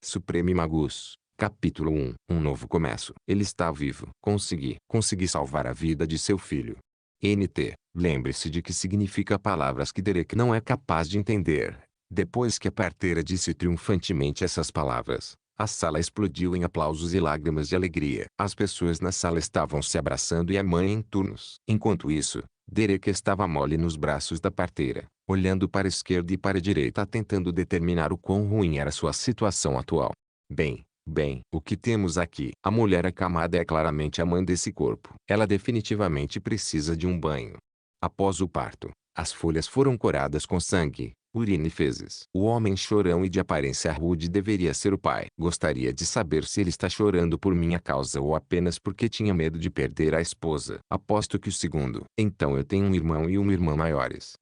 Supreme Magus, capítulo 1. Um novo começo. Ele está vivo. Consegui salvar a vida de seu filho. NT. Lembre-se de que significa palavras que Derek não é capaz de entender. Depois que a parteira disse triunfantemente essas palavras, a sala explodiu em aplausos e lágrimas de alegria. As pessoas na sala estavam se abraçando e a mãe em turnos. Enquanto isso, Derek estava mole nos braços da parteira, olhando para a esquerda e para a direita tentando determinar o quão ruim era sua situação atual. Bem, o que temos aqui? A mulher acamada é claramente a mãe desse corpo. Ela definitivamente precisa de um banho. Após o parto, as folhas foram coradas com sangue, urina e fezes. O homem chorão e de aparência rude deveria ser o pai. Gostaria de saber se ele está chorando por minha causa ou apenas porque tinha medo de perder a esposa. Aposto que o segundo. Então eu tenho um irmão e uma irmã maiores.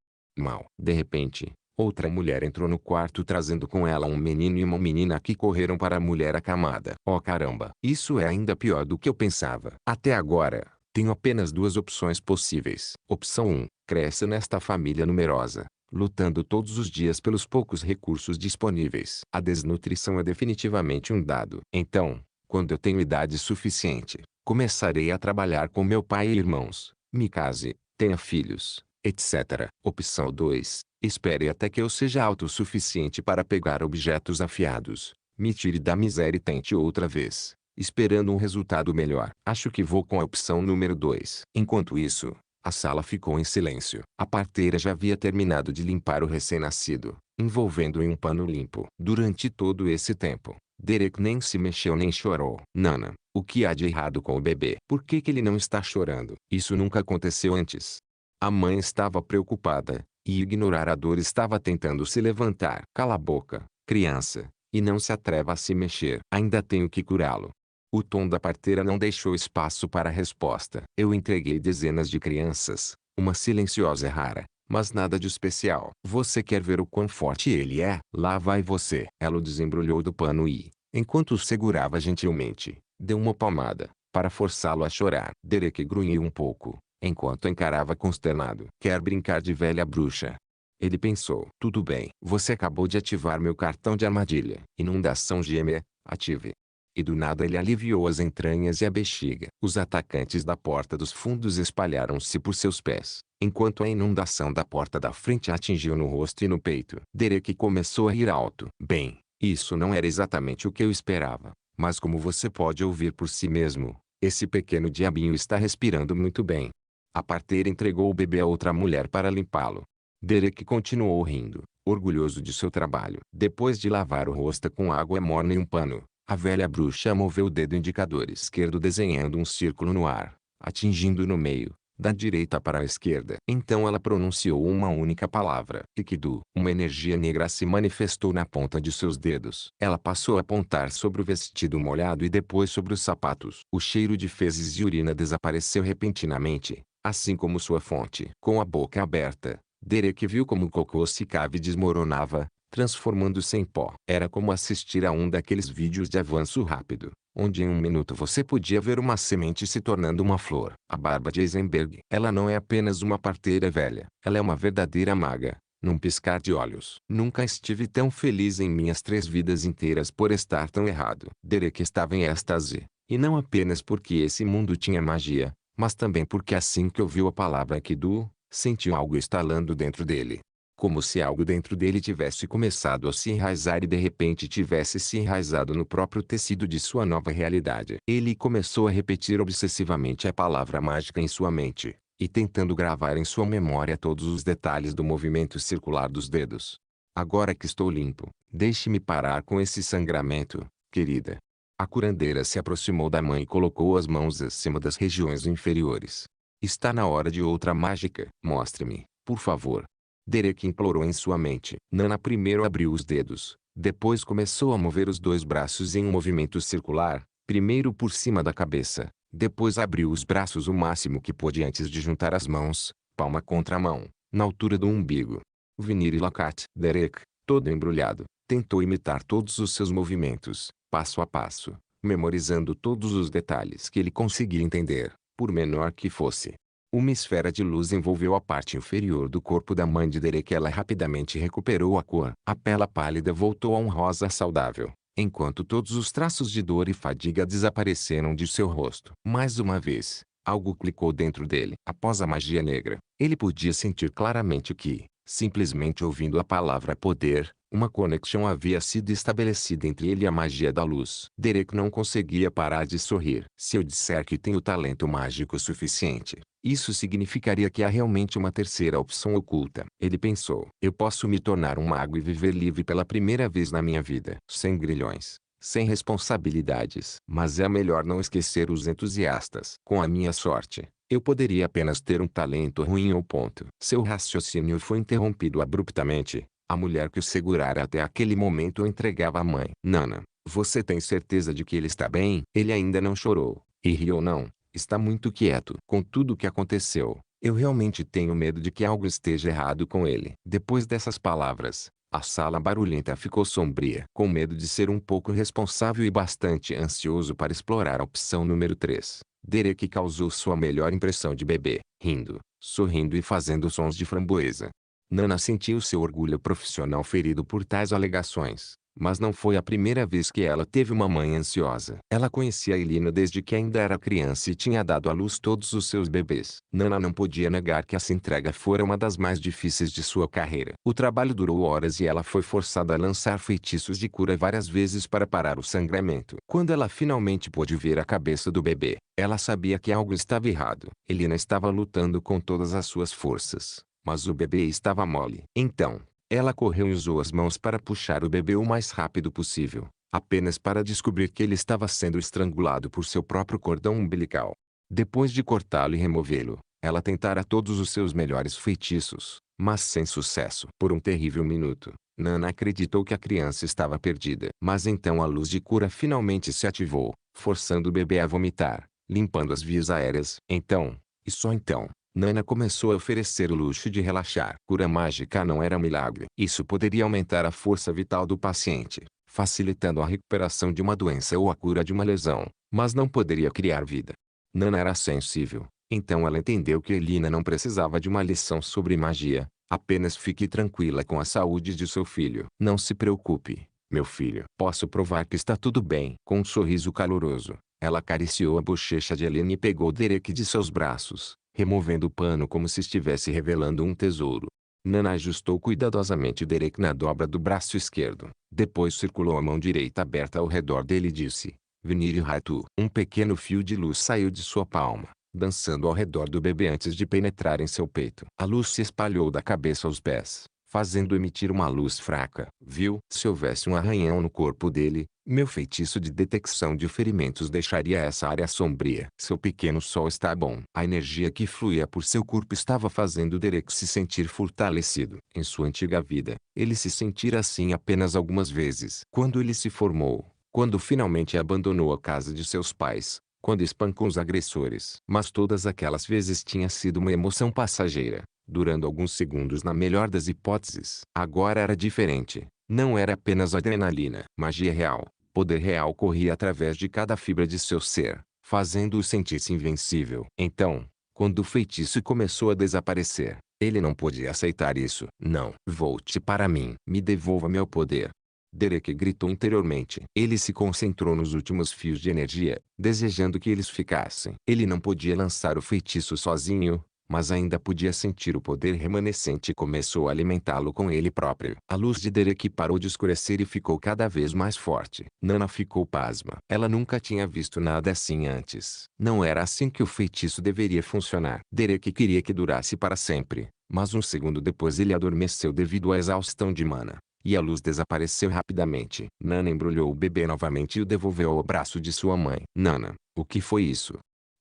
De repente, outra mulher entrou no quarto trazendo com ela um menino e uma menina que correram para a mulher acamada. Oh caramba! Isso é ainda pior do que eu pensava. Até agora, tenho apenas duas opções possíveis. Opção 1. Cresce nesta família numerosa, lutando todos os dias pelos poucos recursos disponíveis. A desnutrição é definitivamente um dado. Então, quando eu tenho idade suficiente, começarei a trabalhar com meu pai e irmãos, me case, tenha filhos, etc. Opção 2. Espere até que eu seja autossuficiente para pegar objetos afiados, me tire da miséria e tente outra vez, esperando um resultado melhor. Acho que vou com a opção número 2. Enquanto isso, a sala ficou em silêncio. A parteira já havia terminado de limpar o recém-nascido, envolvendo-o em um pano limpo. Durante todo esse tempo, Derek nem se mexeu nem chorou. Nana, o que há de errado com o bebê? Por que ele não está chorando? Isso nunca aconteceu antes. A mãe estava preocupada, e ignorar a dor estava tentando se levantar. Cala a boca, criança, e não se atreva a se mexer. Ainda tenho que curá-lo. O tom da parteira não deixou espaço para a resposta. Eu entreguei dezenas de crianças, uma silenciosa e rara, mas nada de especial. Você quer ver o quão forte ele é? Lá vai você. Ela o desembrulhou do pano e, enquanto o segurava gentilmente, deu uma palmada, para forçá-lo a chorar. Derek grunhiu um pouco, enquanto encarava consternado. Quer brincar de velha bruxa? Ele pensou. Tudo bem. Você acabou de ativar meu cartão de armadilha. Inundação gêmea, ative. E do nada ele aliviou as entranhas e a bexiga. Os atacantes da porta dos fundos espalharam-se por seus pés, enquanto a inundação da porta da frente atingiu no rosto e no peito. Derek começou a rir alto. Bem, isso não era exatamente o que eu esperava, mas como você pode ouvir por si mesmo, esse pequeno diabinho está respirando muito bem. A parteira entregou o bebê a outra mulher para limpá-lo. Derek continuou rindo, orgulhoso de seu trabalho. Depois de lavar o rosto com água morna e um pano, a velha bruxa moveu o dedo indicador esquerdo desenhando um círculo no ar, atingindo no meio, da direita para a esquerda. Então ela pronunciou uma única palavra. Ikidu. Uma energia negra se manifestou na ponta de seus dedos. Ela passou a apontar sobre o vestido molhado e depois sobre os sapatos. O cheiro de fezes e urina desapareceu repentinamente, assim como sua fonte. Com a boca aberta, Derek viu como o cocô secava e desmoronava, transformando-se em pó. Era como assistir a um daqueles vídeos de avanço rápido, onde em um minuto você podia ver uma semente se tornando uma flor. A barba de Eisenberg. Ela não é apenas uma parteira velha. Ela é uma verdadeira maga, num piscar de olhos. Nunca estive tão feliz em minhas 3 vidas inteiras por estar tão errado. Derek estava em êxtase, e não apenas porque esse mundo tinha magia, mas também porque assim que ouviu a palavra Kidu, sentiu algo estalando dentro dele. Como se algo dentro dele tivesse começado a se enraizar e de repente tivesse se enraizado no próprio tecido de sua nova realidade. Ele começou a repetir obsessivamente a palavra mágica em sua mente, e tentando gravar em sua memória todos os detalhes do movimento circular dos dedos. Agora que estou limpo, deixe-me parar com esse sangramento, querida. A curandeira se aproximou da mãe e colocou as mãos acima das regiões inferiores. Está na hora de outra mágica. Mostre-me, por favor. Derek implorou em sua mente. Nana primeiro abriu os dedos, depois começou a mover os 2 braços em um movimento circular, primeiro por cima da cabeça, depois abriu os braços o máximo que pôde antes de juntar as mãos, palma contra mão, na altura do umbigo. Vinir Lakat. Derek, todo embrulhado, tentou imitar todos os seus movimentos, passo a passo, memorizando todos os detalhes que ele conseguia entender, por menor que fosse. Uma esfera de luz envolveu a parte inferior do corpo da mãe de Derek. Ela rapidamente recuperou a cor. A pele pálida voltou a um rosa saudável, enquanto todos os traços de dor e fadiga desapareceram de seu rosto. Mais uma vez, algo clicou dentro dele. Após a magia negra, ele podia sentir claramente que, simplesmente ouvindo a palavra poder, uma conexão havia sido estabelecida entre ele e a magia da luz. Derek não conseguia parar de sorrir. Se eu disser que tenho talento mágico suficiente, isso significaria que há realmente uma terceira opção oculta. Ele pensou: eu posso me tornar um mago e viver livre pela primeira vez na minha vida. Sem grilhões, sem responsabilidades. Mas é melhor não esquecer os entusiastas. Com a minha sorte, eu poderia apenas ter um talento ruim ou ponto. Seu raciocínio foi interrompido abruptamente. A mulher que o segurara até aquele momento o entregava à mãe. Nana, você tem certeza de que ele está bem? Ele ainda não chorou, e riu não. Está muito quieto. Com tudo o que aconteceu, eu realmente tenho medo de que algo esteja errado com ele. Depois dessas palavras, a sala barulhenta ficou sombria. Com medo de ser um pouco irresponsável e bastante ansioso para explorar a opção número 3, Derek causou sua melhor impressão de bebê, rindo, sorrindo e fazendo sons de framboesa. Nana sentiu seu orgulho profissional ferido por tais alegações, mas não foi a primeira vez que ela teve uma mãe ansiosa. Ela conhecia Elina desde que ainda era criança e tinha dado à luz todos os seus bebês. Nana não podia negar que essa entrega fora uma das mais difíceis de sua carreira. O trabalho durou horas e ela foi forçada a lançar feitiços de cura várias vezes para parar o sangramento. Quando ela finalmente pôde ver a cabeça do bebê, ela sabia que algo estava errado. Elina estava lutando com todas as suas forças, mas o bebê estava mole. Então, ela correu e usou as mãos para puxar o bebê o mais rápido possível, apenas para descobrir que ele estava sendo estrangulado por seu próprio cordão umbilical. Depois de cortá-lo e removê-lo, ela tentara todos os seus melhores feitiços, mas sem sucesso. Por um terrível minuto, Nana acreditou que a criança estava perdida. Mas então a luz de cura finalmente se ativou, forçando o bebê a vomitar, limpando as vias aéreas. Então, e só então, Nana começou a oferecer o luxo de relaxar. Cura mágica não era um milagre. Isso poderia aumentar a força vital do paciente, facilitando a recuperação de uma doença ou a cura de uma lesão, mas não poderia criar vida. Nana era sensível, então ela entendeu que Elina não precisava de uma lição sobre magia, apenas fique tranquila com a saúde de seu filho. Não se preocupe, meu filho. Posso provar que está tudo bem. Com um sorriso caloroso, ela acariciou a bochecha de Elina e pegou Derek de seus braços, removendo o pano como se estivesse revelando um tesouro. Nana ajustou cuidadosamente Derek na dobra do braço esquerdo. Depois circulou a mão direita aberta ao redor dele e disse: Venire Ratu. Um pequeno fio de luz saiu de sua palma, dançando ao redor do bebê antes de penetrar em seu peito. A luz se espalhou da cabeça aos pés, fazendo emitir uma luz fraca. Viu? Se houvesse um arranhão no corpo dele, meu feitiço de detecção de ferimentos deixaria essa área sombria. Seu pequeno sol está bom. A energia que fluía por seu corpo estava fazendo Derek se sentir fortalecido. Em sua antiga vida, ele se sentira assim apenas algumas vezes. Quando ele se formou, quando finalmente abandonou a casa de seus pais, quando espancou os agressores. Mas todas aquelas vezes tinha sido uma emoção passageira, durando alguns segundos na melhor das hipóteses. Agora era diferente. Não era apenas adrenalina. Magia real, poder real corria através de cada fibra de seu ser, fazendo-o sentir-se invencível. Então, quando o feitiço começou a desaparecer, ele não podia aceitar isso. Não. Volte para mim. Me devolva meu poder. Derek gritou interiormente. Ele se concentrou nos últimos fios de energia, desejando que eles ficassem. Ele não podia lançar o feitiço sozinho, mas ainda podia sentir o poder remanescente e começou a alimentá-lo com ele próprio. A luz de Derek parou de escurecer e ficou cada vez mais forte. Nana ficou pasma. Ela nunca tinha visto nada assim antes. Não era assim que o feitiço deveria funcionar. Derek queria que durasse para sempre, mas um segundo depois ele adormeceu devido à exaustão de mana, e a luz desapareceu rapidamente. Nana embrulhou o bebê novamente e o devolveu ao braço de sua mãe. Nana, o que foi isso?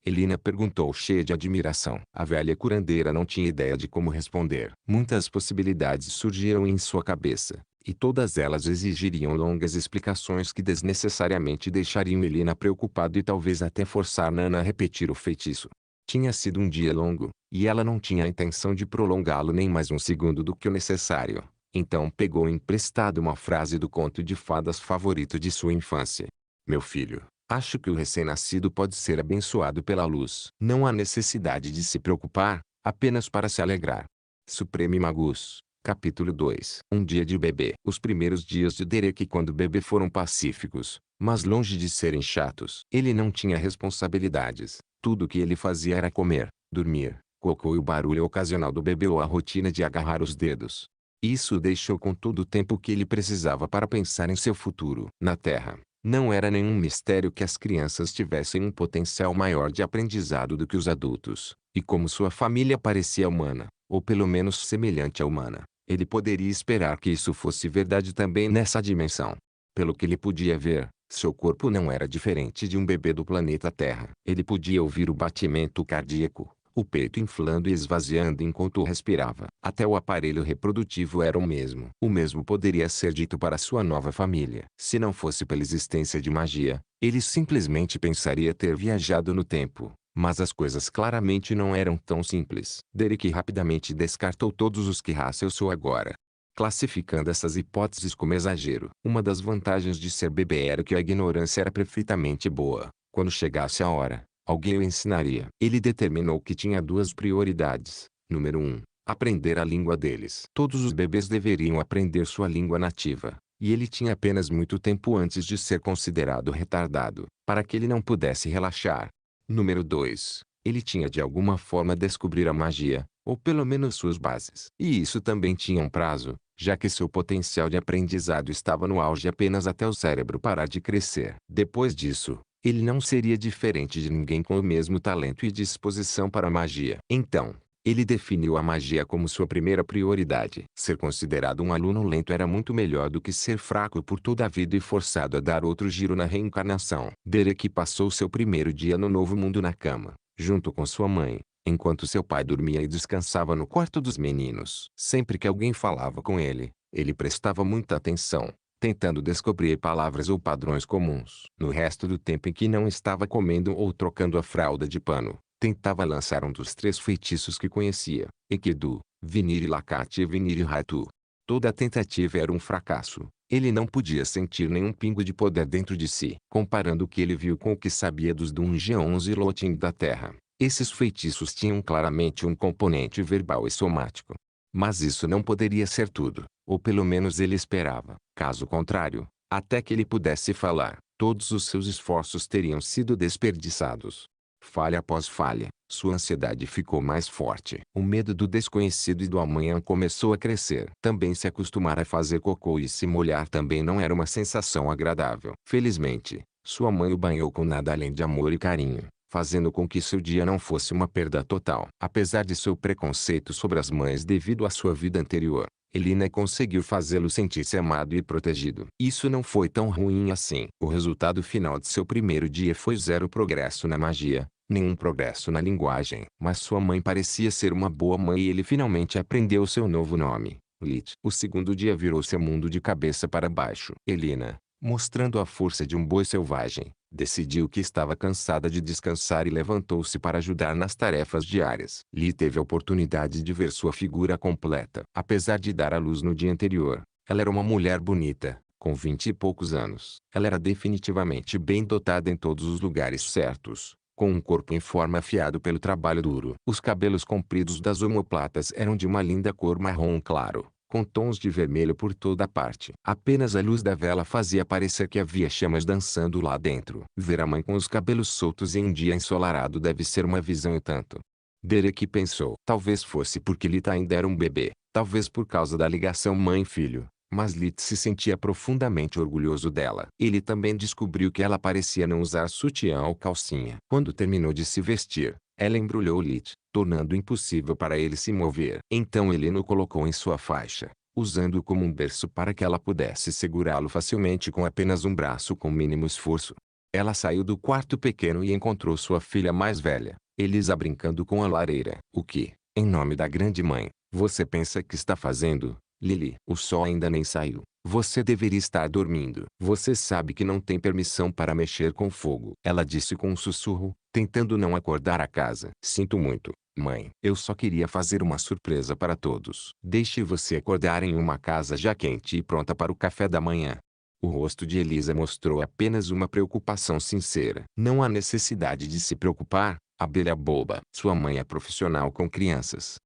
Elina perguntou cheia de admiração. A velha curandeira não tinha ideia de como responder. Muitas possibilidades surgiram em sua cabeça, e todas elas exigiriam longas explicações que desnecessariamente deixariam Elina preocupada e talvez até forçar Nana a repetir o feitiço. Tinha sido um dia longo, e ela não tinha a intenção de prolongá-lo nem mais um segundo do que o necessário. Então pegou emprestado uma frase do conto de fadas favorito de sua infância. Meu filho, acho que o recém-nascido pode ser abençoado pela luz. Não há necessidade de se preocupar, apenas para se alegrar. Supreme Magus, Capítulo 2. Um dia de bebê. Os primeiros dias de Derek quando bebê foram pacíficos, mas longe de serem chatos. Ele não tinha responsabilidades. Tudo o que ele fazia era comer, dormir, cocô e o barulho ocasional do bebê ou a rotina de agarrar os dedos. Isso o deixou com todo o tempo que ele precisava para pensar em seu futuro. Na Terra, não era nenhum mistério que as crianças tivessem um potencial maior de aprendizado do que os adultos, e como sua família parecia humana, ou pelo menos semelhante à humana, ele poderia esperar que isso fosse verdade também nessa dimensão. Pelo que ele podia ver, seu corpo não era diferente de um bebê do planeta Terra. Ele podia ouvir o batimento cardíaco, o peito inflando e esvaziando enquanto respirava. Até o aparelho reprodutivo era o mesmo. O mesmo poderia ser dito para sua nova família. Se não fosse pela existência de magia, ele simplesmente pensaria ter viajado no tempo. Mas as coisas claramente não eram tão simples. Derek rapidamente descartou todos os que Russell sou agora, classificando essas hipóteses como exagero. Uma das vantagens de ser bebê era que a ignorância era perfeitamente boa. Quando chegasse a hora, alguém o ensinaria. Ele determinou que tinha duas prioridades. Número 1. Aprender a língua deles. Todos os bebês deveriam aprender sua língua nativa. E ele tinha apenas muito tempo antes de ser considerado retardado, para que ele não pudesse relaxar. Número 2. Ele tinha de alguma forma descobrir a magia, ou pelo menos suas bases. E isso também tinha um prazo, já que seu potencial de aprendizado estava no auge apenas até o cérebro parar de crescer. Depois disso, ele não seria diferente de ninguém com o mesmo talento e disposição para a magia. Então, ele definiu a magia como sua primeira prioridade. Ser considerado um aluno lento era muito melhor do que ser fraco por toda a vida e forçado a dar outro giro na reencarnação. Derek passou seu primeiro dia no novo mundo na cama, junto com sua mãe, enquanto seu pai dormia e descansava no quarto dos meninos. Sempre que alguém falava com ele, ele prestava muita atenção, tentando descobrir palavras ou padrões comuns. No resto do tempo em que não estava comendo ou trocando a fralda de pano, tentava lançar um dos 3 feitiços que conhecia: Enkidu, Vinir Lakati e Vinir Raitu. Toda a tentativa era um fracasso. Ele não podia sentir nenhum pingo de poder dentro de si. Comparando o que ele viu com o que sabia dos Dungeons e Lotin da Terra, esses feitiços tinham claramente um componente verbal e somático. Mas isso não poderia ser tudo, ou pelo menos ele esperava. Caso contrário, até que ele pudesse falar, todos os seus esforços teriam sido desperdiçados. Falha após falha, sua ansiedade ficou mais forte. O medo do desconhecido e do amanhã começou a crescer. Também se acostumar a fazer cocô e se molhar também não era uma sensação agradável. Felizmente, sua mãe o banhou com nada além de amor e carinho, fazendo com que seu dia não fosse uma perda total. Apesar de seu preconceito sobre as mães devido à sua vida anterior, Elina conseguiu fazê-lo sentir-se amado e protegido. Isso não foi tão ruim assim. O resultado final de seu primeiro dia foi 0 progresso na magia, nenhum progresso na linguagem. Mas sua mãe parecia ser uma boa mãe e ele finalmente aprendeu seu novo nome, Lit. O segundo dia virou seu mundo de cabeça para baixo. Elina, mostrando a força de um boi selvagem, decidiu que estava cansada de descansar e levantou-se para ajudar nas tarefas diárias. Lee teve a oportunidade de ver sua figura completa. Apesar de dar à luz no dia anterior, ela era uma mulher bonita, com 20 e poucos anos. Ela era definitivamente bem dotada em todos os lugares certos, com um corpo em forma afiado pelo trabalho duro. Os cabelos compridos das omoplatas eram de uma linda cor marrom claro, com tons de vermelho por toda parte. Apenas a luz da vela fazia parecer que havia chamas dançando lá dentro. Ver a mãe com os cabelos soltos em um dia ensolarado deve ser uma visão e tanto. Derek pensou. Talvez fosse porque Lita ainda era um bebê, talvez por causa da ligação mãe-filho, mas Lit se sentia profundamente orgulhoso dela. Ele também descobriu que ela parecia não usar sutiã ou calcinha. Quando terminou de se vestir, ela embrulhou Lit, tornando impossível para ele se mover. Então ele o colocou em sua faixa, usando-o como um berço para que ela pudesse segurá-lo facilmente com apenas um braço com mínimo esforço. Ela saiu do quarto pequeno e encontrou sua filha mais velha, Elisa, brincando com a lareira. O que, em nome da grande mãe, você pensa que está fazendo, Lily? O sol ainda nem saiu. Você deveria estar dormindo. Você sabe que não tem permissão para mexer com fogo. Ela disse com um sussurro, tentando não acordar a casa. Sinto muito, mãe. Eu só queria fazer uma surpresa para todos. Deixe você acordar em uma casa já quente e pronta para o café da manhã. O rosto de Elisa mostrou apenas uma preocupação sincera. Não há necessidade de se preocupar, abelha boba. Sua mãe é profissional com crianças.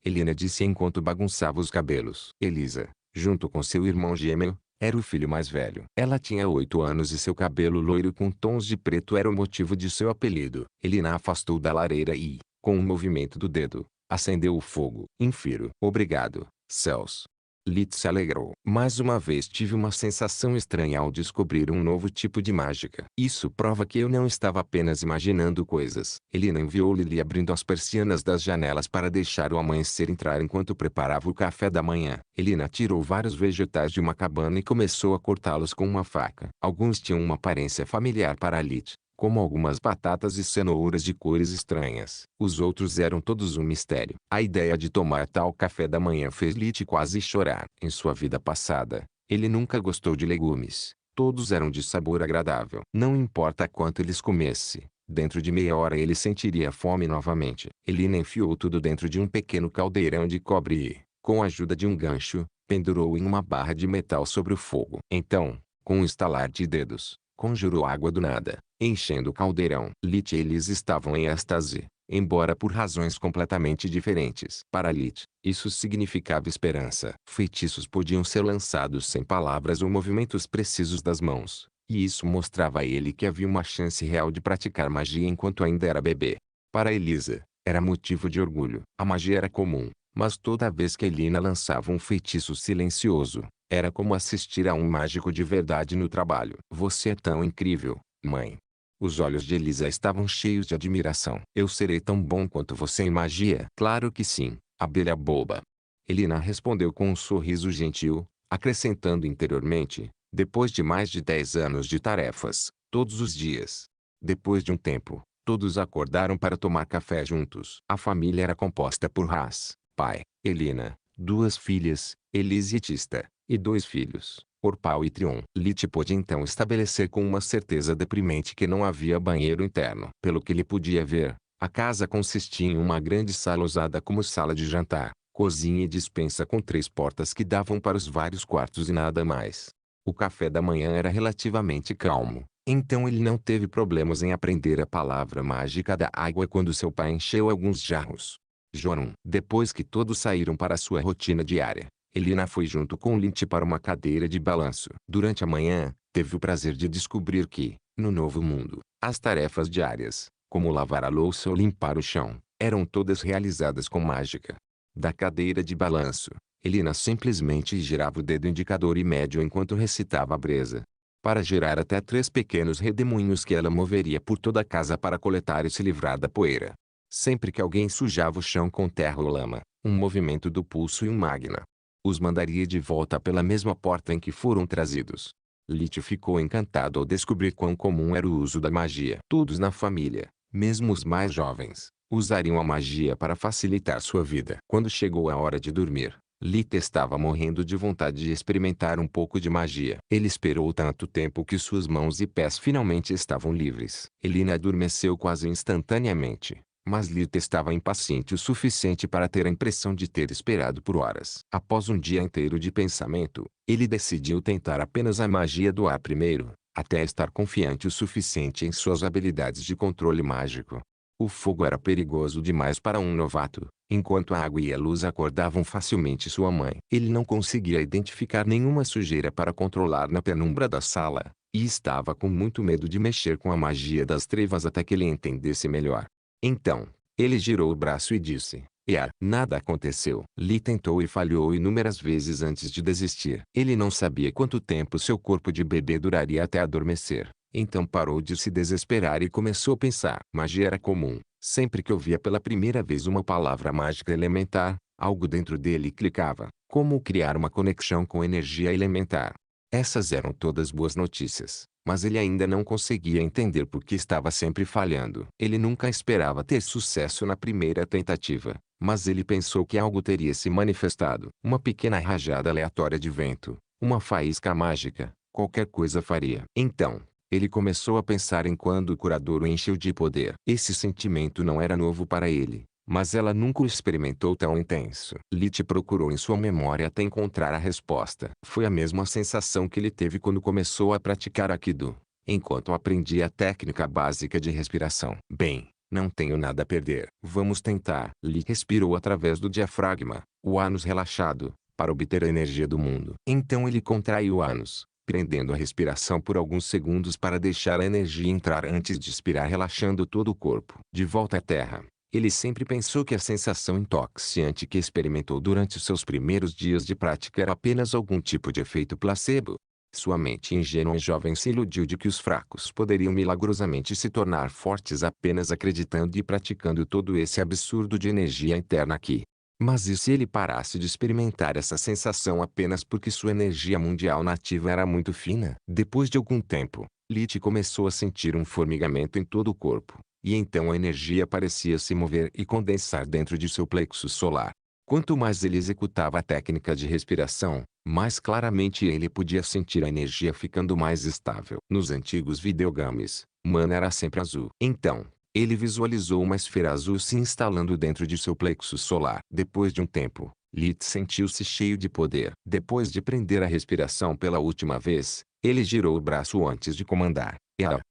Elina disse enquanto bagunçava os cabelos. Elisa, junto com seu irmão gêmeo, era o filho mais velho. Ela tinha 8 anos e seu cabelo loiro com tons de preto era o motivo de seu apelido. Elina afastou da lareira e, com um movimento do dedo, acendeu o fogo. Infiro. Obrigado, céus. Lit se alegrou. Mais uma vez tive uma sensação estranha ao descobrir um novo tipo de mágica. Isso prova que eu não estava apenas imaginando coisas. Elina enviou Lily abrindo as persianas das janelas para deixar o amanhecer entrar enquanto preparava o café da manhã. Elina tirou vários vegetais de uma cabana e começou a cortá-los com uma faca. Alguns tinham uma aparência familiar para Lit, como algumas batatas e cenouras de cores estranhas. Os outros eram todos um mistério. A ideia de tomar tal café da manhã fez Lit quase chorar. Em sua vida passada, ele nunca gostou de legumes. Todos eram de sabor agradável. Não importa quanto eles comesse, dentro de meia hora ele sentiria fome novamente. Elina enfiou tudo dentro de um pequeno caldeirão de cobre e, com a ajuda de um gancho, pendurou em uma barra de metal sobre o fogo. Então, com um estalar de dedos, conjurou água do nada, enchendo o caldeirão. Lit e Elise estavam em êxtase, embora por razões completamente diferentes. Para Lit, isso significava esperança. Feitiços podiam ser lançados sem palavras ou movimentos precisos das mãos, e isso mostrava a ele que havia uma chance real de praticar magia enquanto ainda era bebê. Para Elisa, era motivo de orgulho. A magia era comum, mas toda vez que Elina lançava um feitiço silencioso, era como assistir a um mágico de verdade no trabalho. Você é tão incrível, mãe. Os olhos de Elisa estavam cheios de admiração. Eu serei tão bom quanto você em magia? Claro que sim, abelha boba. Elina respondeu com um sorriso gentil, acrescentando interiormente, depois de mais de 10 anos de tarefas, todos os dias. Depois de um tempo, todos acordaram para tomar café juntos. A família era composta por Ras, pai, Elina, 2 filhas, Elise e Tista, e 2 filhos, Orpal e Trion. Lit pôde então estabelecer com uma certeza deprimente que não havia banheiro interno. Pelo que ele podia ver, a casa consistia em uma grande sala usada como sala de jantar, cozinha e despensa com 3 portas que davam para os vários quartos e nada mais. O café da manhã era relativamente calmo, então ele não teve problemas em aprender a palavra mágica da água quando seu pai encheu alguns jarros. Joram. Depois que todos saíram para sua rotina diária, Elina foi junto com Lit para uma cadeira de balanço. Durante a manhã, teve o prazer de descobrir que, no novo mundo, as tarefas diárias, como lavar a louça ou limpar o chão, eram todas realizadas com mágica. Da cadeira de balanço, Elina simplesmente girava o dedo indicador e médio enquanto recitava a breza, para gerar até 3 pequenos redemoinhos que ela moveria por toda a casa para coletar e se livrar da poeira. Sempre que alguém sujava o chão com terra ou lama, um movimento do pulso e um magna os mandaria de volta pela mesma porta em que foram trazidos. Lit ficou encantado ao descobrir quão comum era o uso da magia. Todos na família, mesmo os mais jovens, usariam a magia para facilitar sua vida. Quando chegou a hora de dormir, Lit estava morrendo de vontade de experimentar um pouco de magia. Ele esperou tanto tempo que suas mãos e pés finalmente estavam livres. Elina adormeceu quase instantaneamente, mas Lit estava impaciente o suficiente para ter a impressão de ter esperado por horas. Após um dia inteiro de pensamento, ele decidiu tentar apenas a magia do ar primeiro, até estar confiante o suficiente em suas habilidades de controle mágico. O fogo era perigoso demais para um novato, enquanto a água e a luz acordavam facilmente sua mãe. Ele não conseguia identificar nenhuma sujeira para controlar na penumbra da sala, e estava com muito medo de mexer com a magia das trevas até que ele entendesse melhor. Então, ele girou o braço e disse, nada aconteceu. Lee tentou e falhou inúmeras vezes antes de desistir. Ele não sabia quanto tempo seu corpo de bebê duraria até adormecer. Então parou de se desesperar e começou a pensar. Magia era comum. Sempre que ouvia pela primeira vez uma palavra mágica elementar, algo dentro dele clicava. Como criar uma conexão com energia elementar? Essas eram todas boas notícias, mas ele ainda não conseguia entender por que estava sempre falhando. Ele nunca esperava ter sucesso na primeira tentativa, mas ele pensou que algo teria se manifestado. Uma pequena rajada aleatória de vento, uma faísca mágica, qualquer coisa faria. Então, ele começou a pensar em quando o curador o encheu de poder. Esse sentimento não era novo para ele, mas ela nunca o experimentou tão intenso. Lit procurou em sua memória até encontrar a resposta. Foi a mesma sensação que ele teve quando começou a praticar Aikido, enquanto aprendia a técnica básica de respiração. Bem, Não tenho nada a perder. Vamos tentar. Lee respirou através do diafragma, o ânus relaxado, para obter a energia do mundo. Então ele contraiu o ânus, prendendo a respiração por alguns segundos para deixar a energia entrar antes de expirar, relaxando todo o corpo. De volta à Terra, ele sempre pensou que a sensação intoxicante que experimentou durante seus primeiros dias de prática era apenas algum tipo de efeito placebo. Sua mente ingênua e jovem se iludiu de que os fracos poderiam milagrosamente se tornar fortes apenas acreditando e praticando todo esse absurdo de energia interna aqui. Mas e se ele parasse de experimentar essa sensação apenas porque sua energia mundial nativa era muito fina? Depois de algum tempo, Lit começou a sentir um formigamento em todo o corpo, e então a energia parecia se mover e condensar dentro de seu plexo solar. Quanto mais ele executava a técnica de respiração, mais claramente ele podia sentir a energia ficando mais estável. Nos antigos videogames, Mana era sempre azul. Então, ele visualizou uma esfera azul se instalando dentro de seu plexo solar. Depois de um tempo, Lit sentiu-se cheio de poder. Depois de prender a respiração pela última vez, ele girou o braço antes de comandar.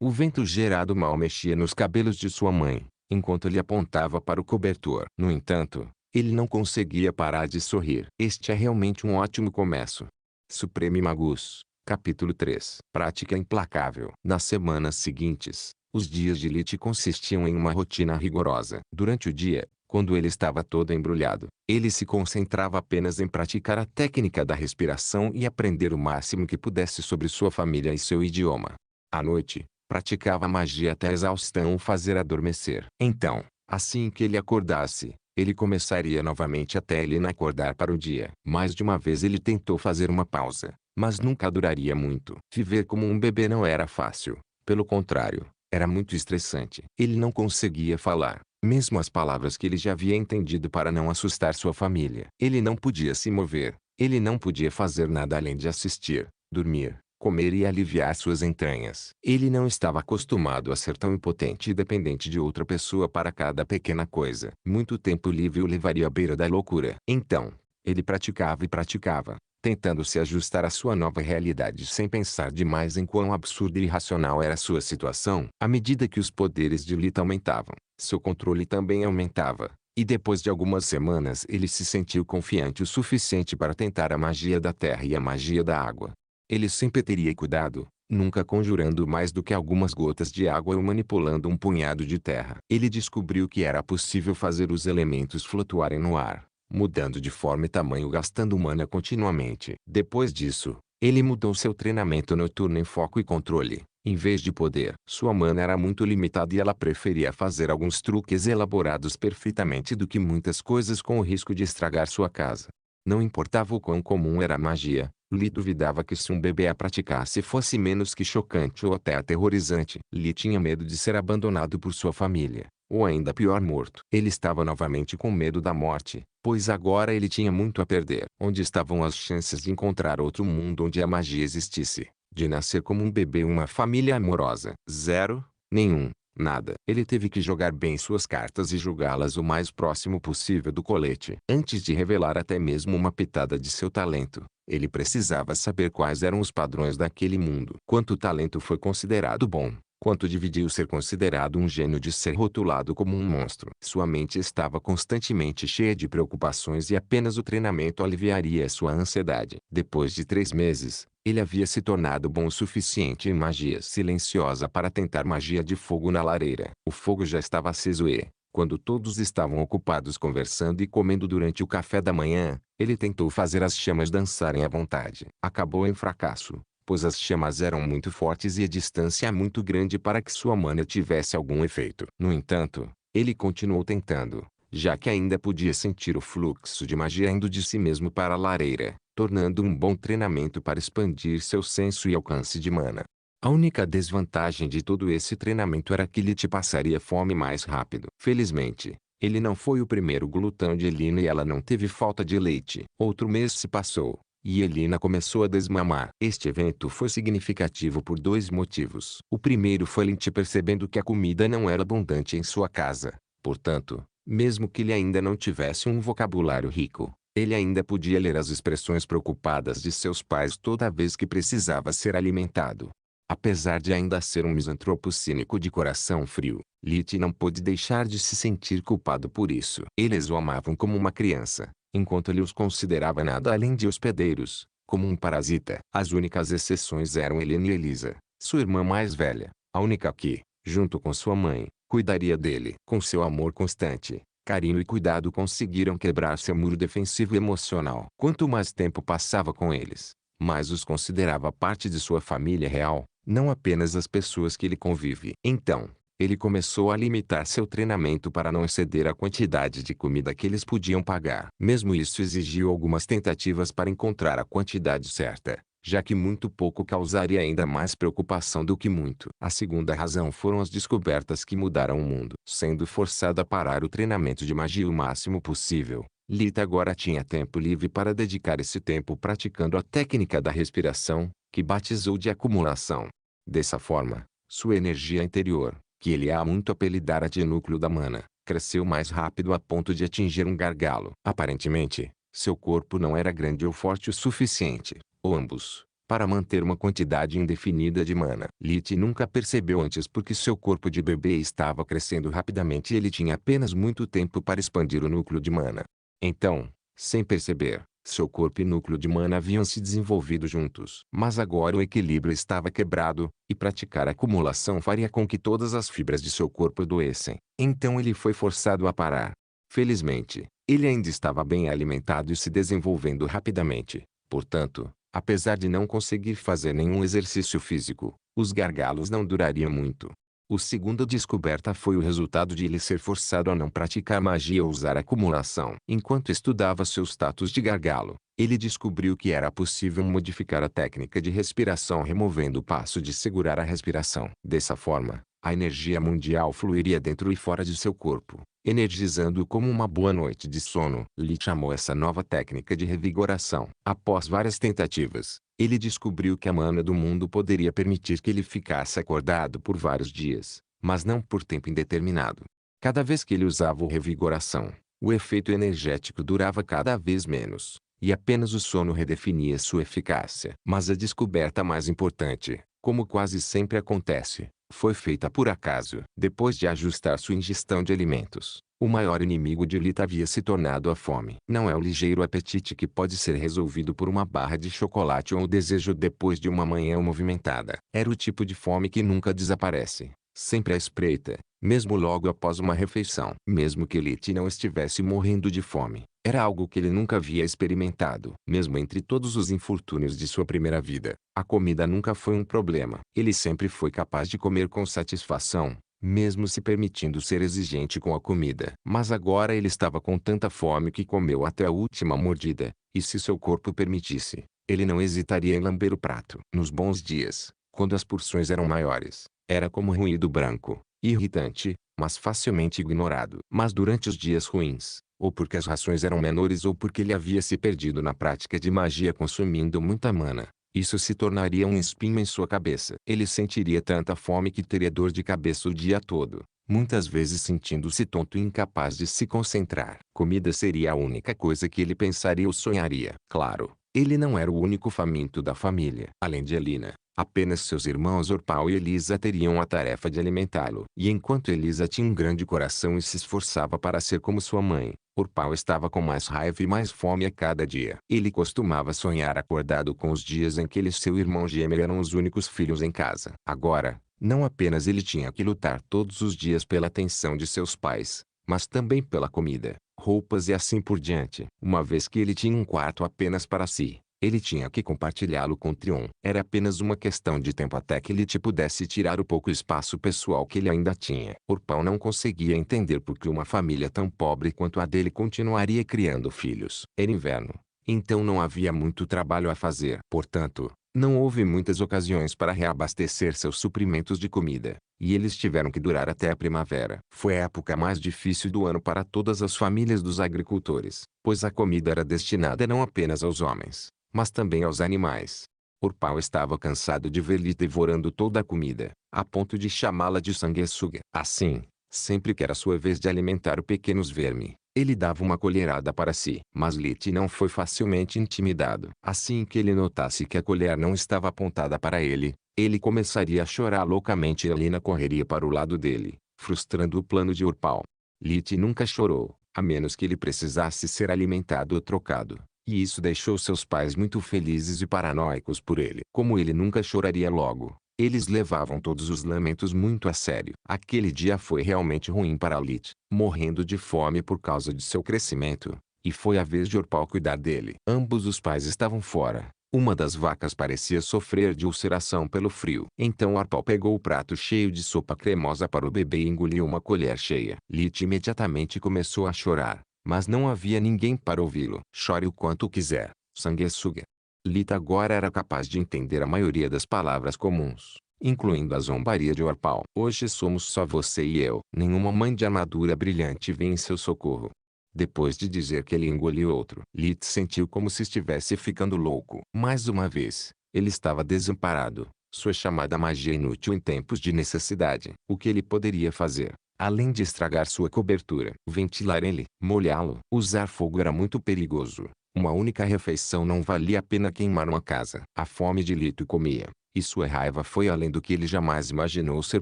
O vento gerado mal mexia nos cabelos de sua mãe, enquanto ele apontava para o cobertor. No entanto, ele não conseguia parar de sorrir. Este é realmente um ótimo começo. Supreme Magus, capítulo 3. Prática implacável. Nas semanas seguintes, os dias de Lit consistiam em uma rotina rigorosa. Durante o dia, quando ele estava todo embrulhado, ele se concentrava apenas em praticar a técnica da respiração e aprender o máximo que pudesse sobre sua família e seu idioma. À noite, praticava magia até a exaustão o fazer adormecer. Então, assim que ele acordasse, ele começaria novamente até Helena acordar para o dia. Mais de uma vez ele tentou fazer uma pausa, mas nunca duraria muito. Viver como um bebê não era fácil. Pelo contrário, era muito estressante. Ele não conseguia falar, mesmo as palavras que ele já havia entendido para não assustar sua família. Ele não podia se mover. Ele não podia fazer nada além de assistir, dormir, comer e aliviar suas entranhas. Ele não estava acostumado a ser tão impotente e dependente de outra pessoa para cada pequena coisa. Muito tempo livre o levaria à beira da loucura. Então, ele praticava e praticava, tentando se ajustar à sua nova realidade sem pensar demais em quão absurda e irracional era sua situação. À medida que os poderes de Lita aumentavam, seu controle também aumentava. E depois de algumas semanas ele se sentiu confiante o suficiente para tentar a magia da terra e a magia da água. Ele sempre teria cuidado, nunca conjurando mais do que algumas gotas de água ou manipulando um punhado de terra. Ele descobriu que era possível fazer os elementos flutuarem no ar, mudando de forma e tamanho gastando mana continuamente. Depois disso, ele mudou seu treinamento noturno em foco e controle. Em vez de poder, sua mana era muito limitada e ela preferia fazer alguns truques elaborados perfeitamente do que muitas coisas com o risco de estragar sua casa. Não importava o quão comum era a magia, Lee duvidava que se um bebê a praticasse fosse menos que chocante ou até aterrorizante. Lee tinha medo de ser abandonado por sua família, ou ainda pior morto. Ele estava novamente com medo da morte, pois agora ele tinha muito a perder. Onde estavam as chances de encontrar outro mundo onde a magia existisse? De nascer como um bebê em uma família amorosa? Zero, nenhum. Nada. Ele teve que jogar bem suas cartas e julgá-las o mais próximo possível do colete. Antes de revelar até mesmo uma pitada de seu talento, ele precisava saber quais eram os padrões daquele mundo. Quanto talento foi considerado bom? Quanto dividiu ser considerado um gênio de ser rotulado como um monstro? Sua mente estava constantemente cheia de preocupações e apenas o treinamento aliviaria sua ansiedade. Depois de 3 meses, ele havia se tornado bom o suficiente em magia silenciosa para tentar magia de fogo na lareira. O fogo já estava aceso e, quando todos estavam ocupados conversando e comendo durante o café da manhã, ele tentou fazer as chamas dançarem à vontade. Acabou em fracasso, pois as chamas eram muito fortes e a distância muito grande para que sua mana tivesse algum efeito. No entanto, ele continuou tentando, já que ainda podia sentir o fluxo de magia indo de si mesmo para a lareira, tornando um bom treinamento para expandir seu senso e alcance de mana. A única desvantagem de todo esse treinamento era que ele te passaria fome mais rápido. Felizmente, ele não foi o primeiro glutão de Elina e ela não teve falta de leite. Outro mês se passou, e Elina começou a desmamar. Este evento foi significativo por 2 motivos. O primeiro foi Lynch percebendo que a comida não era abundante em sua casa. Portanto, mesmo que ele ainda não tivesse um vocabulário rico, ele ainda podia ler as expressões preocupadas de seus pais toda vez que precisava ser alimentado. Apesar de ainda ser um misantropo cínico de coração frio, Lit não pôde deixar de se sentir culpado por isso. Eles o amavam como uma criança, enquanto ele os considerava nada além de hospedeiros, como um parasita. As únicas exceções eram Helena e Elisa, sua irmã mais velha, a única que, junto com sua mãe, cuidaria dele. Com seu amor constante, carinho e cuidado conseguiram quebrar seu muro defensivo emocional. Quanto mais tempo passava com eles, mais os considerava parte de sua família real, não apenas as pessoas que ele convive. Então, ele começou a limitar seu treinamento para não exceder a quantidade de comida que eles podiam pagar. Mesmo isso exigiu algumas tentativas para encontrar a quantidade certa, já que muito pouco causaria ainda mais preocupação do que muito. A segunda razão foram as descobertas que mudaram o mundo. Sendo forçado a parar o treinamento de magia o máximo possível, Lita agora tinha tempo livre para dedicar esse tempo praticando a técnica da respiração, que batizou de acumulação. Dessa forma, sua energia interior, que ele há muito apelidara de núcleo da mana, cresceu mais rápido a ponto de atingir um gargalo. Aparentemente, seu corpo não era grande ou forte o suficiente, ou ambos, para manter uma quantidade indefinida de mana. Lit nunca percebeu antes porque seu corpo de bebê estava crescendo rapidamente e ele tinha apenas muito tempo para expandir o núcleo de mana. Então, sem perceber, seu corpo e núcleo de mana haviam se desenvolvido juntos. Mas agora o equilíbrio estava quebrado, e praticar a acumulação faria com que todas as fibras de seu corpo doessem. Então ele foi forçado a parar. Felizmente, ele ainda estava bem alimentado e se desenvolvendo rapidamente. Portanto, apesar de não conseguir fazer nenhum exercício físico, os gargalos não durariam muito. A segunda descoberta foi o resultado de ele ser forçado a não praticar magia ou usar acumulação. Enquanto estudava seu status de gargalo, ele descobriu que era possível modificar a técnica de respiração removendo o passo de segurar a respiração. Dessa forma, a energia mundial fluiria dentro e fora de seu corpo, energizando-o como uma boa noite de sono. Lee chamou essa nova técnica de revigoração. Após várias tentativas, ele descobriu que a mana do mundo poderia permitir que ele ficasse acordado por vários dias, mas não por tempo indeterminado. Cada vez que ele usava o revigoração, o efeito energético durava cada vez menos, e apenas o sono redefinia sua eficácia. Mas a descoberta mais importante, como quase sempre acontece, foi feita por acaso. Depois de ajustar sua ingestão de alimentos, o maior inimigo de Lita havia se tornado a fome. Não é o ligeiro apetite que pode ser resolvido por uma barra de chocolate ou o desejo depois de uma manhã movimentada. Era o tipo de fome que nunca desaparece, sempre à espreita, mesmo logo após uma refeição. Mesmo que Lita não estivesse morrendo de fome, era algo que ele nunca havia experimentado. Mesmo entre todos os infortúnios de sua primeira vida, a comida nunca foi um problema. Ele sempre foi capaz de comer com satisfação, mesmo se permitindo ser exigente com a comida. Mas agora ele estava com tanta fome que comeu até a última mordida, e se seu corpo permitisse, ele não hesitaria em lamber o prato. Nos bons dias, quando as porções eram maiores, era como ruído branco, irritante, mas facilmente ignorado. Mas durante os dias ruins, ou porque as rações eram menores ou porque ele havia se perdido na prática de magia consumindo muita mana, isso se tornaria um espinho em sua cabeça. Ele sentiria tanta fome que teria dor de cabeça o dia todo, muitas vezes sentindo-se tonto e incapaz de se concentrar. Comida seria a única coisa que ele pensaria ou sonharia. Claro, ele não era o único faminto da família. Além de Elina, apenas seus irmãos Orpal e Elisa teriam a tarefa de alimentá-lo. E enquanto Elisa tinha um grande coração e se esforçava para ser como sua mãe, Orpal estava com mais raiva e mais fome a cada dia. Ele costumava sonhar acordado com os dias em que ele e seu irmão gêmeo eram os únicos filhos em casa. Agora, não apenas ele tinha que lutar todos os dias pela atenção de seus pais, mas também pela comida, roupas e assim por diante. Uma vez que ele tinha um quarto apenas para si, ele tinha que compartilhá-lo com Trion. Era apenas uma questão de tempo até que Lit pudesse tirar o pouco espaço pessoal que ele ainda tinha. Orpal não conseguia entender por que uma família tão pobre quanto a dele continuaria criando filhos. Era inverno, então não havia muito trabalho a fazer. Portanto, não houve muitas ocasiões para reabastecer seus suprimentos de comida, e eles tiveram que durar até a primavera. Foi a época mais difícil do ano para todas as famílias dos agricultores, pois a comida era destinada não apenas aos homens, mas também aos animais. Orpal estava cansado de ver Lita devorando toda a comida, a ponto de chamá-la de sanguessuga. Assim, sempre que era sua vez de alimentar os pequenos vermes, ele dava uma colherada para si. Mas Lit não foi facilmente intimidado. Assim que ele notasse que a colher não estava apontada para ele, Ele começaria a chorar loucamente e Elina correria para o lado dele, frustrando o plano de Urpal. Lit nunca chorou, a menos que ele precisasse ser alimentado ou trocado, e isso deixou seus pais muito felizes e paranoicos por ele. Como ele nunca choraria logo, eles levavam todos os lamentos muito a sério. Aquele dia foi realmente ruim para Lit, morrendo de fome por causa de seu crescimento, e foi a vez de Urpal cuidar dele. Ambos os pais estavam fora. Uma das vacas parecia sofrer de ulceração pelo frio. Então Urpal pegou o prato cheio de sopa cremosa para o bebê e engoliu uma colher cheia. Lit imediatamente começou a chorar, mas não havia ninguém para ouvi-lo. Chore o quanto quiser, sanguessuga. Lit agora era capaz de entender a maioria das palavras comuns, incluindo a zombaria de Urpal. Hoje somos só você e eu. Nenhuma mãe de armadura brilhante vem em seu socorro. Depois de dizer que ele engoliu outro, Lit sentiu como se estivesse ficando louco. Mais uma vez, ele estava desamparado, sua chamada magia inútil em tempos de necessidade. O que ele poderia fazer, além de estragar sua cobertura? Ventilar ele, molhá-lo. Usar fogo era muito perigoso. Uma única refeição não valia a pena queimar uma casa. A fome de Lit comia, e sua raiva foi além do que ele jamais imaginou ser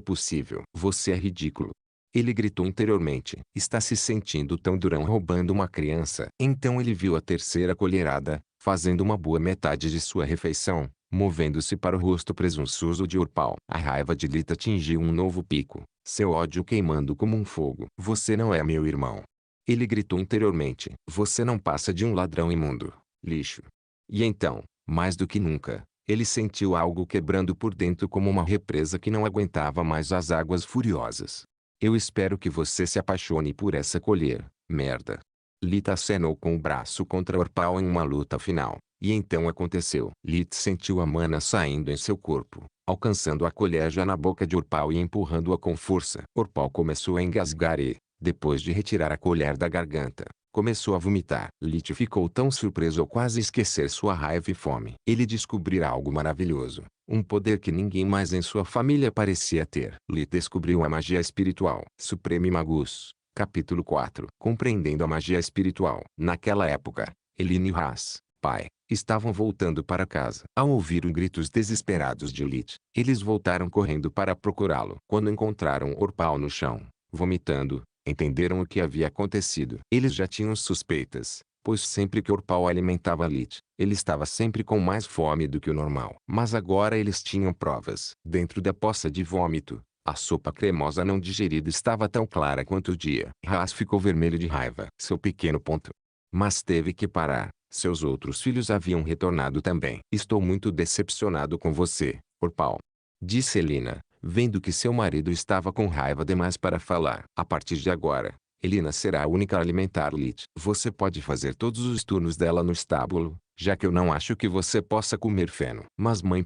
possível. Você é ridículo. Ele gritou interiormente. Está se sentindo tão durão roubando uma criança. Então ele viu a terceira colherada, fazendo uma boa metade de sua refeição, movendo-se para o rosto presunçoso de Urpal. A raiva de Lit atingiu um novo pico, seu ódio queimando como um fogo. Você não é meu irmão. Ele gritou interiormente. Você não passa de um ladrão imundo, lixo. E então, mais do que nunca, ele sentiu algo quebrando por dentro como uma represa que não aguentava mais as águas furiosas. Eu espero que você se apaixone por essa colher, merda. Lit acenou com o braço contra Urpal em uma luta final, e então aconteceu. Lit sentiu a mana saindo em seu corpo, alcançando a colher já na boca de Urpal e empurrando-a com força. Urpal começou a engasgar e, depois de retirar a colher da garganta, começou a vomitar. Lit ficou tão surpreso ao quase esquecer sua raiva e fome. Ele descobriu algo maravilhoso. Um poder que ninguém mais em sua família parecia ter. Lit descobriu a magia espiritual. Supreme Magus, capítulo 4. Compreendendo a magia espiritual. Naquela época, Elina e Ras, pai, estavam voltando para casa. Ao ouvir os gritos desesperados de Lit, eles voltaram correndo para procurá-lo. Quando encontraram Urpal no chão, vomitando, entenderam o que havia acontecido. Eles já tinham suspeitas, pois sempre que Urpal alimentava Lit, ele estava sempre com mais fome do que o normal. Mas agora eles tinham provas. Dentro da poça de vômito, a sopa cremosa não digerida estava tão clara quanto o dia. Ras ficou vermelho de raiva. Seu pequeno ponto. Mas teve que parar. Seus outros filhos haviam retornado também. Estou muito decepcionado com você, Urpal, disse Elina, vendo que seu marido estava com raiva demais para falar. A partir de agora, Elina será a única a alimentar Lit. Você pode fazer todos os turnos dela no estábulo, já que eu não acho que você possa comer feno. Mas mãe.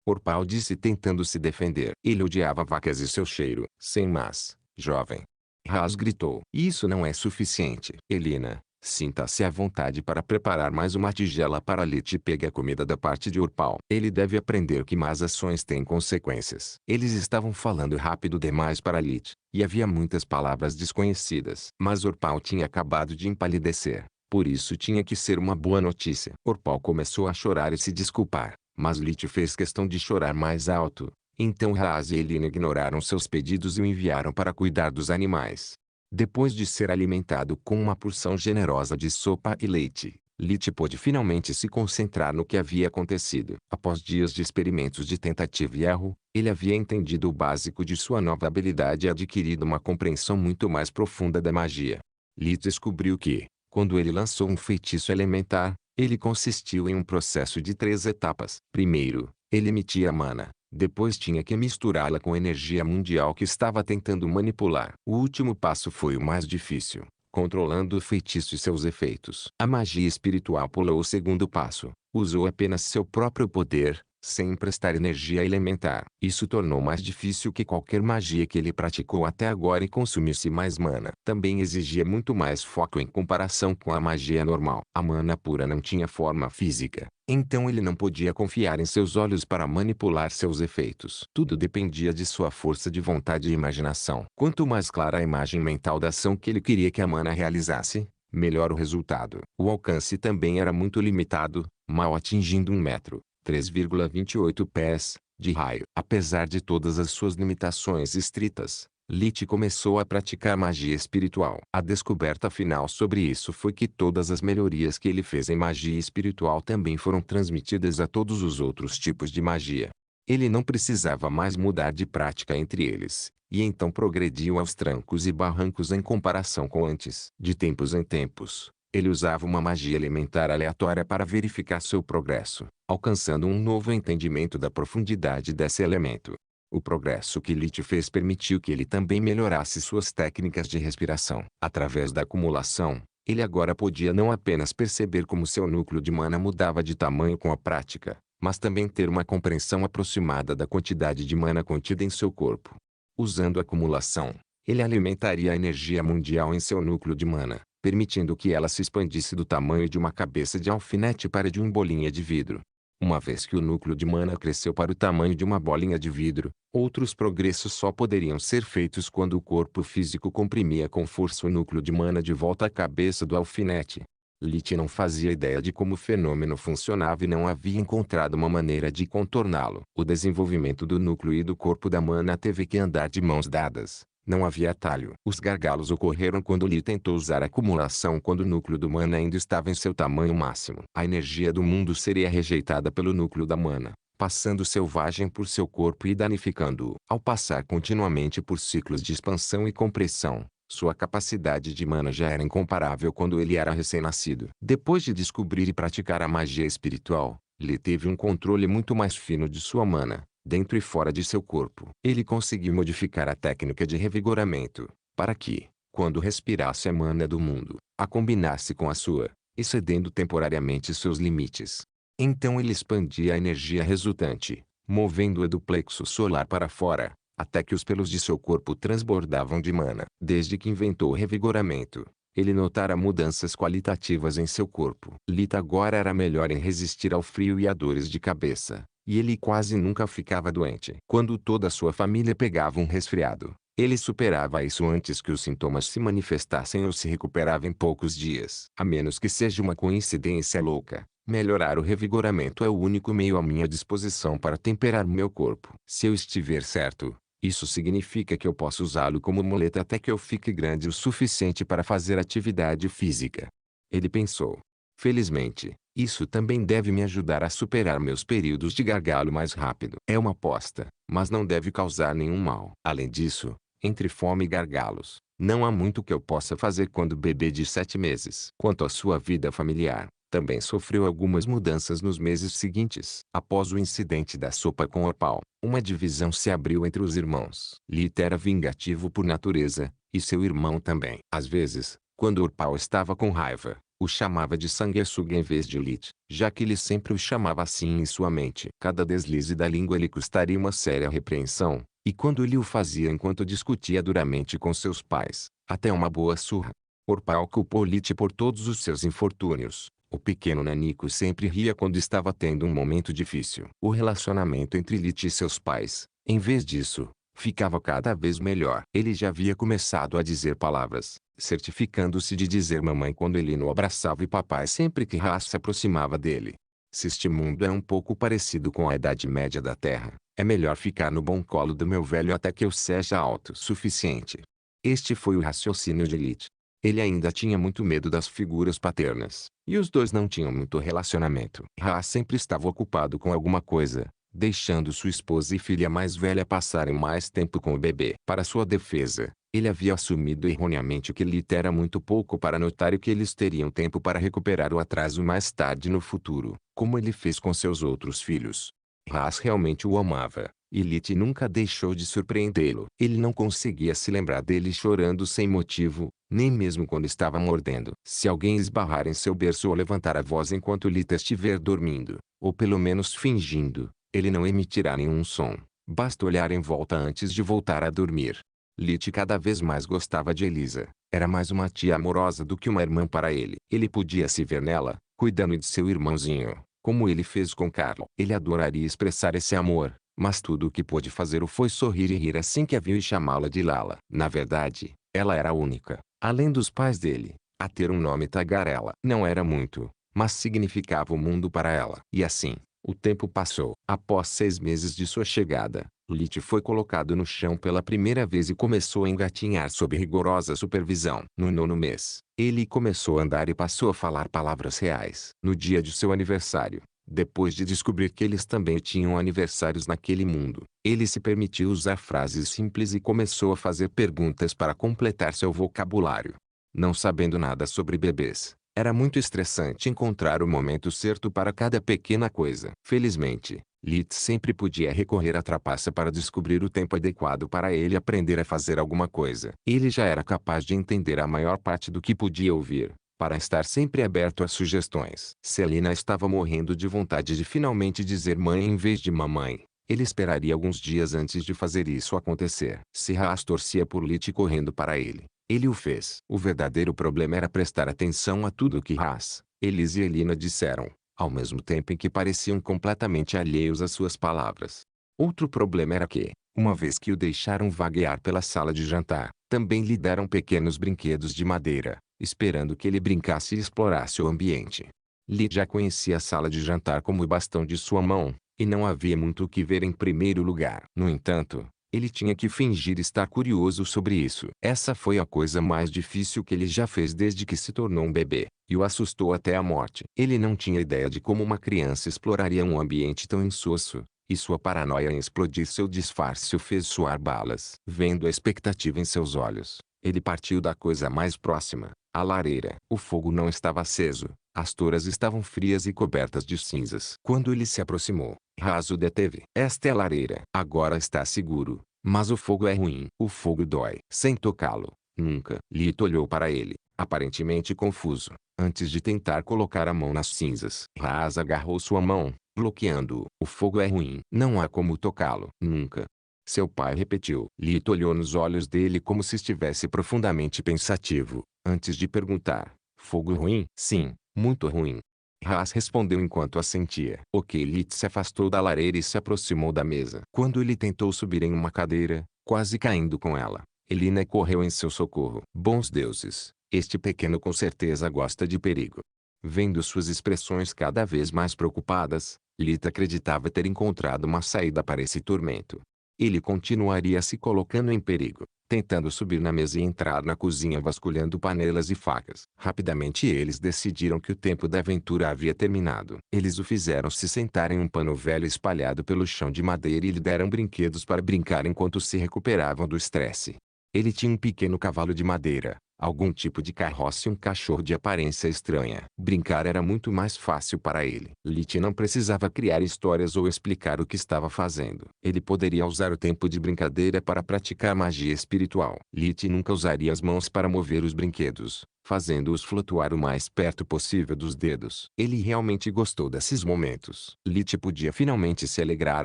Urpal disse tentando se defender. Ele odiava vacas e seu cheiro. Sem mas, jovem. Ras gritou. Isso não é suficiente. Elina, sinta-se à vontade para preparar mais uma tigela para Lit e pegue a comida da parte de Urpal. Ele deve aprender que más ações têm consequências. Eles estavam falando rápido demais para Lit, e havia muitas palavras desconhecidas. Mas Urpal tinha acabado de empalidecer, por isso tinha que ser uma boa notícia. Urpal começou a chorar e se desculpar, mas Lit fez questão de chorar mais alto. Então Ras e Elina ignoraram seus pedidos e o enviaram para cuidar dos animais. Depois de ser alimentado com uma porção generosa de sopa e leite, Lit pôde finalmente se concentrar no que havia acontecido. Após dias de experimentos de tentativa e erro, ele havia entendido o básico de sua nova habilidade e adquirido uma compreensão muito mais profunda da magia. Lit descobriu que, quando ele lançou um feitiço elementar, ele consistiu em um processo de 3 etapas. Primeiro, ele emitia mana. Depois tinha que misturá-la com a energia mundial que estava tentando manipular. O último passo foi o mais difícil, controlando o feitiço e seus efeitos. A magia espiritual pulou o segundo passo. Usou apenas seu próprio poder, sem emprestar energia elementar. Isso tornou mais difícil que qualquer magia que ele praticou até agora e consumisse mais mana. Também exigia muito mais foco em comparação com a magia normal. A mana pura não tinha forma física, então ele não podia confiar em seus olhos para manipular seus efeitos. Tudo dependia de sua força de vontade e imaginação. Quanto mais clara a imagem mental da ação que ele queria que a mana realizasse, melhor o resultado. O alcance também era muito limitado, mal atingindo 1 metro. 3,28 pés, de raio. Apesar de todas as suas limitações estritas, Lich começou a praticar magia espiritual. A descoberta final sobre isso foi que todas as melhorias que ele fez em magia espiritual também foram transmitidas a todos os outros tipos de magia. Ele não precisava mais mudar de prática entre eles, e então progrediu aos trancos e barrancos em comparação com antes. De tempos em tempos, ele usava uma magia elementar aleatória para verificar seu progresso, alcançando um novo entendimento da profundidade desse elemento. O progresso que Lich fez permitiu que ele também melhorasse suas técnicas de respiração. Através da acumulação, ele agora podia não apenas perceber como seu núcleo de mana mudava de tamanho com a prática, mas também ter uma compreensão aproximada da quantidade de mana contida em seu corpo. Usando a acumulação, ele alimentaria a energia mundial em seu núcleo de mana, permitindo que ela se expandisse do tamanho de uma cabeça de alfinete para de uma bolinha de vidro. Uma vez que o núcleo de mana cresceu para o tamanho de uma bolinha de vidro, outros progressos só poderiam ser feitos quando o corpo físico comprimia com força o núcleo de mana de volta à cabeça do alfinete. Lich não fazia ideia de como o fenômeno funcionava e não havia encontrado uma maneira de contorná-lo. O desenvolvimento do núcleo e do corpo da mana teve que andar de mãos dadas. Não havia atalho. Os gargalos ocorreram quando Lich tentou usar a acumulação quando o núcleo do mana ainda estava em seu tamanho máximo. A energia do mundo seria rejeitada pelo núcleo da mana, passando selvagem por seu corpo e danificando-o. Ao passar continuamente por ciclos de expansão e compressão, sua capacidade de mana já era incomparável quando ele era recém-nascido. Depois de descobrir e praticar a magia espiritual, Lich teve um controle muito mais fino de sua mana, dentro e fora de seu corpo. Ele conseguiu modificar a técnica de revigoramento, para que, quando respirasse a mana do mundo, a combinasse com a sua, excedendo temporariamente seus limites. Então ele expandia a energia resultante, movendo-a do plexo solar para fora, até que os pelos de seu corpo transbordavam de mana. Desde que inventou o revigoramento, ele notara mudanças qualitativas em seu corpo. Lich agora era melhor em resistir ao frio e a dores de cabeça, e ele quase nunca ficava doente. Quando toda a sua família pegava um resfriado, ele superava isso antes que os sintomas se manifestassem ou se recuperava em poucos dias. A menos que seja uma coincidência louca, melhorar o revigoramento é o único meio à minha disposição para temperar meu corpo. Se eu estiver certo, isso significa que eu posso usá-lo como muleta até que eu fique grande o suficiente para fazer atividade física. Ele pensou. Felizmente, isso também deve me ajudar a superar meus períodos de gargalo mais rápido. É uma aposta, mas não deve causar nenhum mal. Além disso, entre fome e gargalos, não há muito que eu possa fazer quando bebê de 7 meses. Quanto à sua vida familiar, também sofreu algumas mudanças nos meses seguintes. Após o incidente da sopa com Orpal, uma divisão se abriu entre os irmãos. Lich era vingativo por natureza, e seu irmão também. Às vezes, quando Orpal estava com raiva, o chamava de sanguessuga em vez de Lich, já que ele sempre o chamava assim em sua mente. Cada deslize da língua lhe custaria uma séria repreensão, e quando ele o fazia enquanto discutia duramente com seus pais, até uma boa surra. Orpal culpou Lich por todos os seus infortúnios. O pequeno Nanico sempre ria quando estava tendo um momento difícil. O relacionamento entre Lich e seus pais, em vez disso, ficava cada vez melhor. Ele já havia começado a dizer palavras, certificando-se de dizer mamãe quando ele o abraçava e papai sempre que Haas se aproximava dele. Se este mundo é um pouco parecido com a Idade Média da Terra, é melhor ficar no bom colo do meu velho até que eu seja autossuficiente. Este foi o raciocínio de Lich. Ele ainda tinha muito medo das figuras paternas, e os dois não tinham muito relacionamento. Haas sempre estava ocupado com alguma coisa, deixando sua esposa e filha mais velha passarem mais tempo com o bebê. Para sua defesa, ele havia assumido erroneamente que Lich era muito pouco para notar e que eles teriam tempo para recuperar o atraso mais tarde no futuro, como ele fez com seus outros filhos. Haas realmente o amava, e Lich nunca deixou de surpreendê-lo. Ele não conseguia se lembrar dele chorando sem motivo, nem mesmo quando estava mordendo. Se alguém esbarrar em seu berço ou levantar a voz enquanto Lich estiver dormindo, ou pelo menos fingindo, ele não emitirá nenhum som. Basta olhar em volta antes de voltar a dormir. Lich cada vez mais gostava de Elisa. Era mais uma tia amorosa do que uma irmã para ele. Ele podia se ver nela, cuidando de seu irmãozinho, como ele fez com Carl. Ele adoraria expressar esse amor, mas tudo o que pôde fazer foi sorrir e rir assim que a viu e chamá-la de Lala. Na verdade, ela era a única, além dos pais dele, a ter um nome tagarela. Não era muito, mas significava o mundo para ela. E assim, O tempo passou. Após 6 meses de sua chegada, Lit foi colocado no chão pela primeira vez e começou a engatinhar sob rigorosa supervisão. No 9º mês, ele começou a andar e passou a falar palavras reais. No dia de seu aniversário, depois de descobrir que eles também tinham aniversários naquele mundo, ele se permitiu usar frases simples e começou a fazer perguntas para completar seu vocabulário. Não sabendo nada sobre bebês, era muito estressante encontrar o momento certo para cada pequena coisa. Felizmente, Lit sempre podia recorrer à trapaça para descobrir o tempo adequado para ele aprender a fazer alguma coisa. Ele já era capaz de entender a maior parte do que podia ouvir, para estar sempre aberto a sugestões. Selina estava morrendo de vontade de finalmente dizer mãe em vez de mamãe. Ele esperaria alguns dias antes de fazer isso acontecer. Se Haas torcia por Lit correndo para ele, ele o fez. O verdadeiro problema era prestar atenção a tudo que Haas, Elise e Elina disseram, ao mesmo tempo em que pareciam completamente alheios às suas palavras. Outro problema era que, uma vez que o deixaram vaguear pela sala de jantar, também lhe deram pequenos brinquedos de madeira, esperando que ele brincasse e explorasse o ambiente. Lee já conhecia a sala de jantar como o bastão de sua mão, e não havia muito o que ver em primeiro lugar. No entanto, ele tinha que fingir estar curioso sobre isso. Essa foi a coisa mais difícil que ele já fez desde que se tornou um bebê, e o assustou até a morte. Ele não tinha ideia de como uma criança exploraria um ambiente tão insosso, e sua paranoia em explodir seu disfarce o fez soar balas. Vendo a expectativa em seus olhos, ele partiu da coisa mais próxima, a lareira. O fogo não estava aceso, as touras estavam frias e cobertas de cinzas. Quando ele se aproximou, Haas o deteve. Esta é a lareira. Agora está seguro, mas o fogo é ruim. O fogo dói. Sem tocá-lo, nunca. Lito olhou para ele, aparentemente confuso, antes de tentar colocar a mão nas cinzas. Haas agarrou sua mão, bloqueando-o. O fogo é ruim. Não há como tocá-lo. Nunca. Seu pai repetiu. Lito olhou nos olhos dele como se estivesse profundamente pensativo, antes de perguntar. Fogo ruim? Sim, muito ruim. Haas respondeu enquanto assentia. Ok. Lit se afastou da lareira e se aproximou da mesa. Quando ele tentou subir em uma cadeira, quase caindo com ela, Elina correu em seu socorro. Bons deuses, este pequeno com certeza gosta de perigo. Vendo suas expressões cada vez mais preocupadas, Lit acreditava ter encontrado uma saída para esse tormento. Ele continuaria se colocando em perigo, tentando subir na mesa e entrar na cozinha vasculhando panelas e facas. Rapidamente eles decidiram que o tempo da aventura havia terminado. Eles o fizeram se sentar em um pano velho espalhado pelo chão de madeira e lhe deram brinquedos para brincar enquanto se recuperavam do estresse. Ele tinha um pequeno cavalo de madeira, algum tipo de carroça e um cachorro de aparência estranha. Brincar era muito mais fácil para ele. Lit não precisava criar histórias ou explicar o que estava fazendo. Ele poderia usar o tempo de brincadeira para praticar magia espiritual. Lit nunca usaria as mãos para mover os brinquedos, fazendo-os flutuar o mais perto possível dos dedos. Ele realmente gostou desses momentos. Lit podia finalmente se alegrar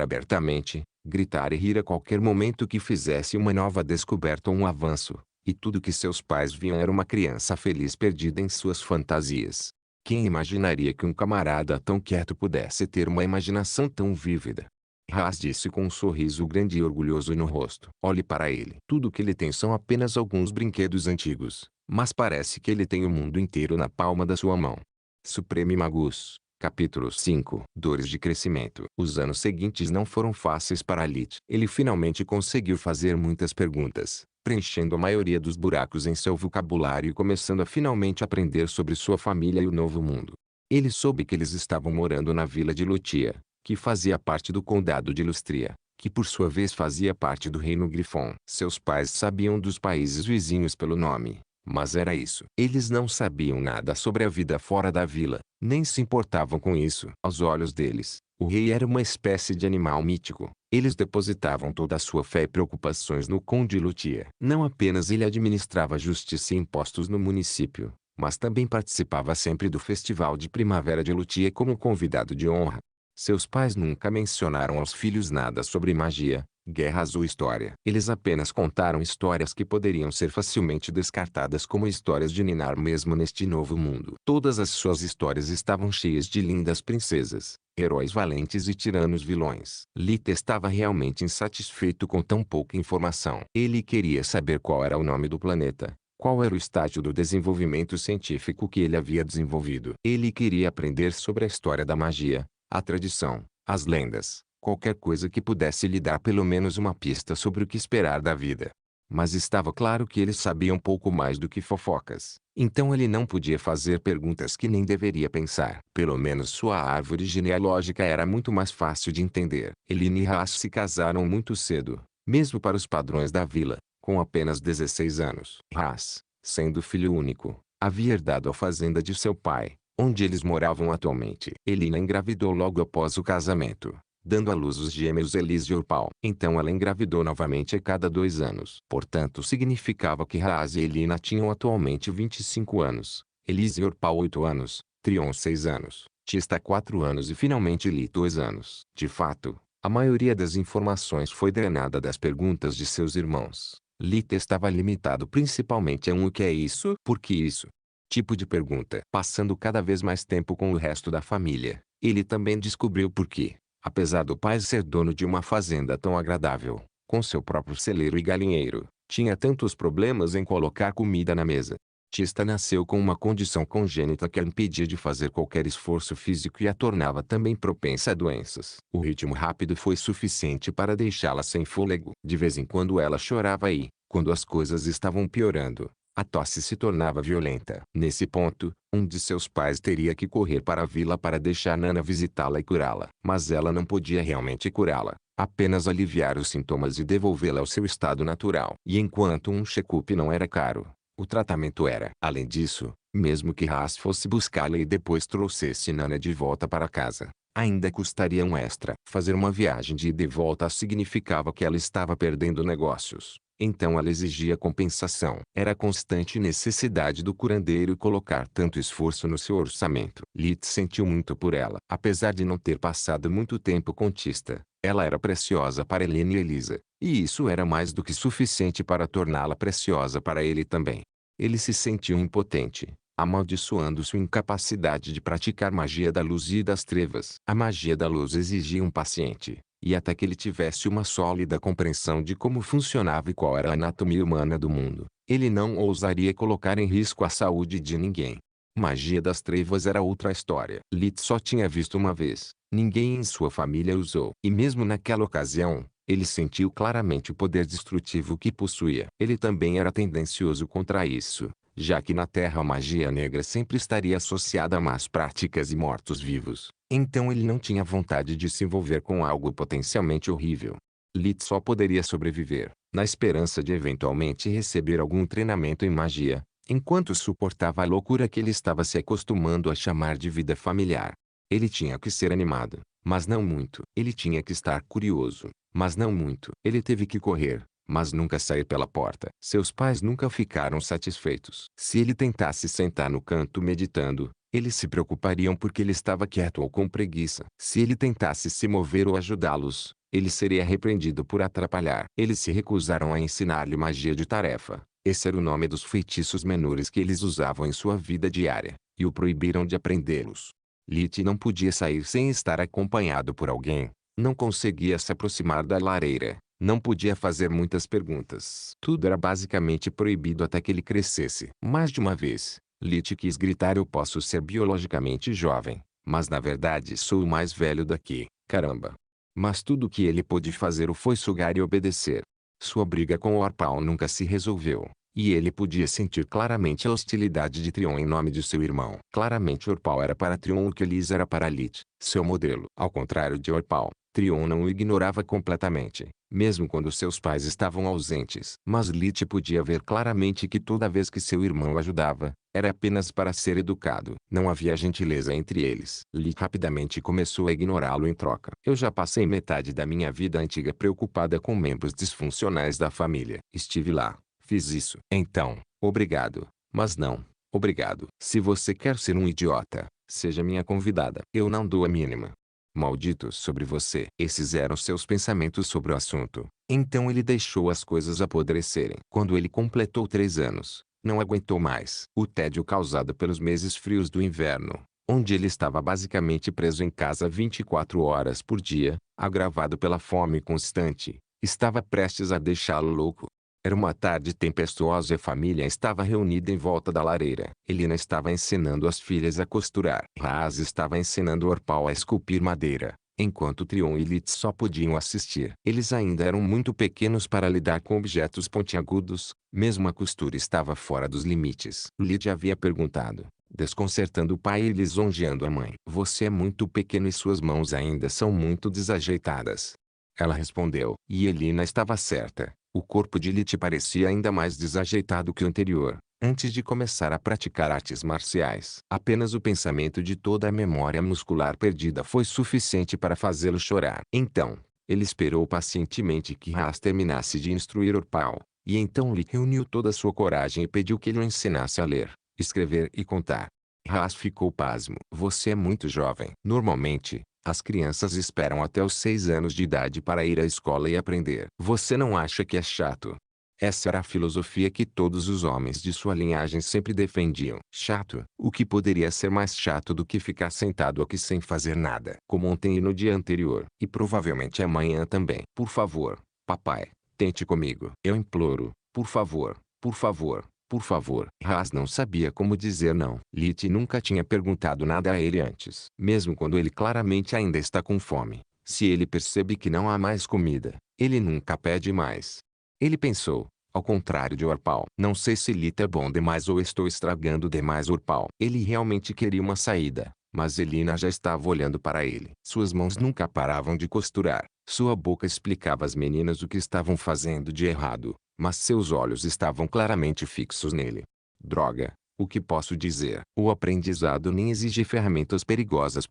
abertamente, gritar e rir a qualquer momento que fizesse uma nova descoberta ou um avanço. E tudo que seus pais viam era uma criança feliz perdida em suas fantasias. Quem imaginaria que um camarada tão quieto pudesse ter uma imaginação tão vívida? Haas disse com um sorriso grande e orgulhoso no rosto. Olhe para ele. Tudo que ele tem são apenas alguns brinquedos antigos, mas parece que ele tem o mundo inteiro na palma da sua mão. Supreme Magus. Capítulo 5. Dores de crescimento. Os anos seguintes não foram fáceis para Lit. Ele finalmente conseguiu fazer muitas perguntas, preenchendo a maioria dos buracos em seu vocabulário e começando a finalmente aprender sobre sua família e o novo mundo. Ele soube que eles estavam morando na vila de Lutia, que fazia parte do condado de Lustria, que por sua vez fazia parte do reino Grifon. Seus pais sabiam dos países vizinhos pelo nome, mas era isso. Eles não sabiam nada sobre a vida fora da vila, nem se importavam com isso. Aos olhos deles, o rei era uma espécie de animal mítico. Eles depositavam toda a sua fé e preocupações no Conde Lutia. Não apenas ele administrava justiça e impostos no município, mas também participava sempre do festival de primavera de Lutia como convidado de honra. Seus pais nunca mencionaram aos filhos nada sobre magia, guerras ou história. Eles apenas contaram histórias que poderiam ser facilmente descartadas como histórias de ninar mesmo neste novo mundo. Todas as suas histórias estavam cheias de lindas princesas, heróis valentes e tiranos vilões. Lit estava realmente insatisfeito com tão pouca informação. Ele queria saber qual era o nome do planeta, qual era o estágio do desenvolvimento científico que ele havia desenvolvido. Ele queria aprender sobre a história da magia, a tradição, as lendas, qualquer coisa que pudesse lhe dar pelo menos uma pista sobre o que esperar da vida. Mas estava claro que ele sabia um pouco mais do que fofocas. Então ele não podia fazer perguntas que nem deveria pensar. Pelo menos sua árvore genealógica era muito mais fácil de entender. Eline e Haas se casaram muito cedo, mesmo para os padrões da vila, com apenas 16 anos. Haas, sendo filho único, havia herdado a fazenda de seu pai, onde eles moravam atualmente. Elina engravidou logo após o casamento, dando à luz os gêmeos Elise e Orpal. Então ela engravidou novamente a cada 2 anos. Portanto significava que Haas e Elina tinham atualmente 25 anos, Elise e Orpal 8 anos, Trion 6 anos, Tista 4 anos e finalmente Li 2 anos. De fato, a maioria das informações foi drenada das perguntas de seus irmãos. Lita estava limitado principalmente a o que é isso? Por que isso? Tipo de pergunta. Passando cada vez mais tempo com o resto da família, ele também descobriu por que, apesar do pai ser dono de uma fazenda tão agradável, com seu próprio celeiro e galinheiro, tinha tantos problemas em colocar comida na mesa. Tista nasceu com uma condição congênita que a impedia de fazer qualquer esforço físico e a tornava também propensa a doenças. O ritmo rápido foi suficiente para deixá-la sem fôlego. De vez em quando ela chorava e, quando as coisas estavam piorando, a tosse se tornava violenta. Nesse ponto, um de seus pais teria que correr para a vila para deixar Nana visitá-la e curá-la. Mas ela não podia realmente curá-la, apenas aliviar os sintomas e devolvê-la ao seu estado natural. E enquanto um check-up não era caro, o tratamento era. Além disso, mesmo que Haas fosse buscá-la e depois trouxesse Nana de volta para casa, ainda custaria um extra. Fazer uma viagem de ida e volta significava que ela estava perdendo negócios. Então ela exigia compensação. Era a constante necessidade do curandeiro colocar tanto esforço no seu orçamento. Lit sentiu muito por ela. Apesar de não ter passado muito tempo com Tista, ela era preciosa para Helene e Elisa, e isso era mais do que suficiente para torná-la preciosa para ele também. Ele se sentiu impotente, amaldiçoando sua incapacidade de praticar magia da luz e das trevas. A magia da luz exigia um paciente, e até que ele tivesse uma sólida compreensão de como funcionava e qual era a anatomia humana do mundo, ele não ousaria colocar em risco a saúde de ninguém. Magia das trevas era outra história. Lit só tinha visto uma vez, ninguém em sua família usou. E mesmo naquela ocasião, ele sentiu claramente o poder destrutivo que possuía. Ele também era tendencioso contra isso, já que na Terra a magia negra sempre estaria associada a más práticas e mortos-vivos. Então ele não tinha vontade de se envolver com algo potencialmente horrível. Lit só poderia sobreviver, na esperança de eventualmente receber algum treinamento em magia, enquanto suportava a loucura que ele estava se acostumando a chamar de vida familiar. Ele tinha que ser animado, mas não muito. Ele tinha que estar curioso, mas não muito. Ele teve que correr, mas nunca sair pela porta. Seus pais nunca ficaram satisfeitos. Se ele tentasse sentar no canto meditando, eles se preocupariam porque ele estava quieto ou com preguiça. Se ele tentasse se mover ou ajudá-los, ele seria repreendido por atrapalhar. Eles se recusaram a ensinar-lhe magia de tarefa. Esse era o nome dos feitiços menores que eles usavam em sua vida diária, e o proibiram de aprendê-los. Lit não podia sair sem estar acompanhado por alguém, não conseguia se aproximar da lareira, não podia fazer muitas perguntas. Tudo era basicamente proibido até que ele crescesse. Mais de uma vez, Lit quis gritar: eu posso ser biologicamente jovem, mas na verdade sou o mais velho daqui, caramba. Mas tudo o que ele pôde fazer foi sugar e obedecer. Sua briga com Orpal nunca se resolveu, e ele podia sentir claramente a hostilidade de Trion em nome de seu irmão. Claramente Orpal era para Trion o que Elise era para Lit, seu modelo. Ao contrário de Orpal, Trion não o ignorava completamente, mesmo quando seus pais estavam ausentes. Mas Lit podia ver claramente que toda vez que seu irmão o ajudava, era apenas para ser educado. Não havia gentileza entre eles. Lit rapidamente começou a ignorá-lo em troca. Eu já passei metade da minha vida antiga preocupada com membros disfuncionais da família. Estive lá, fiz isso. Então, obrigado, mas não, obrigado. Se você quer ser um idiota, seja minha convidada. Eu não dou a mínima. Maldito sobre você. Esses eram seus pensamentos sobre o assunto. Então ele deixou as coisas apodrecerem. Quando ele completou 3 anos, não aguentou mais. O tédio causado pelos meses frios do inverno, onde ele estava basicamente preso em casa 24 horas por dia, agravado pela fome constante, estava prestes a deixá-lo louco. Era uma tarde tempestuosa e a família estava reunida em volta da lareira. Elina estava ensinando as filhas a costurar. Haas estava ensinando Orpal a esculpir madeira, enquanto Trion e Lit só podiam assistir. Eles ainda eram muito pequenos para lidar com objetos pontiagudos, mesmo a costura estava fora dos limites. Lit havia perguntado, desconcertando o pai e lisonjeando a mãe. Você é muito pequeno e suas mãos ainda são muito desajeitadas. Ela respondeu. E Elina estava certa. O corpo de Lit parecia ainda mais desajeitado que o anterior, antes de começar a praticar artes marciais. Apenas o pensamento de toda a memória muscular perdida foi suficiente para fazê-lo chorar. Então, ele esperou pacientemente que Haas terminasse de instruir Orpal, e então Lit reuniu toda a sua coragem e pediu que ele o ensinasse a ler, escrever e contar. Haas ficou pasmo. Você é muito jovem. Normalmente, as crianças esperam até os 6 anos de idade para ir à escola e aprender. Você não acha que é chato? Essa era a filosofia que todos os homens de sua linhagem sempre defendiam. Chato? O que poderia ser mais chato do que ficar sentado aqui sem fazer nada? Como ontem e no dia anterior. E provavelmente amanhã também. Por favor, papai, tente comigo. Eu imploro. Por favor, por favor. Por favor. Haas não sabia como dizer não. Lit nunca tinha perguntado nada a ele antes. Mesmo quando ele claramente ainda está com fome. Se ele percebe que não há mais comida, ele nunca pede mais. Ele pensou, ao contrário de Orpal. Não sei se Lit é bom demais ou estou estragando demais Orpal. Ele realmente queria uma saída, mas Elina já estava olhando para ele. Suas mãos nunca paravam de costurar. Sua boca explicava às meninas o que estavam fazendo de errado, mas seus olhos estavam claramente fixos nele. Droga, o que posso dizer? O aprendizado nem exige ferramentas perigosas.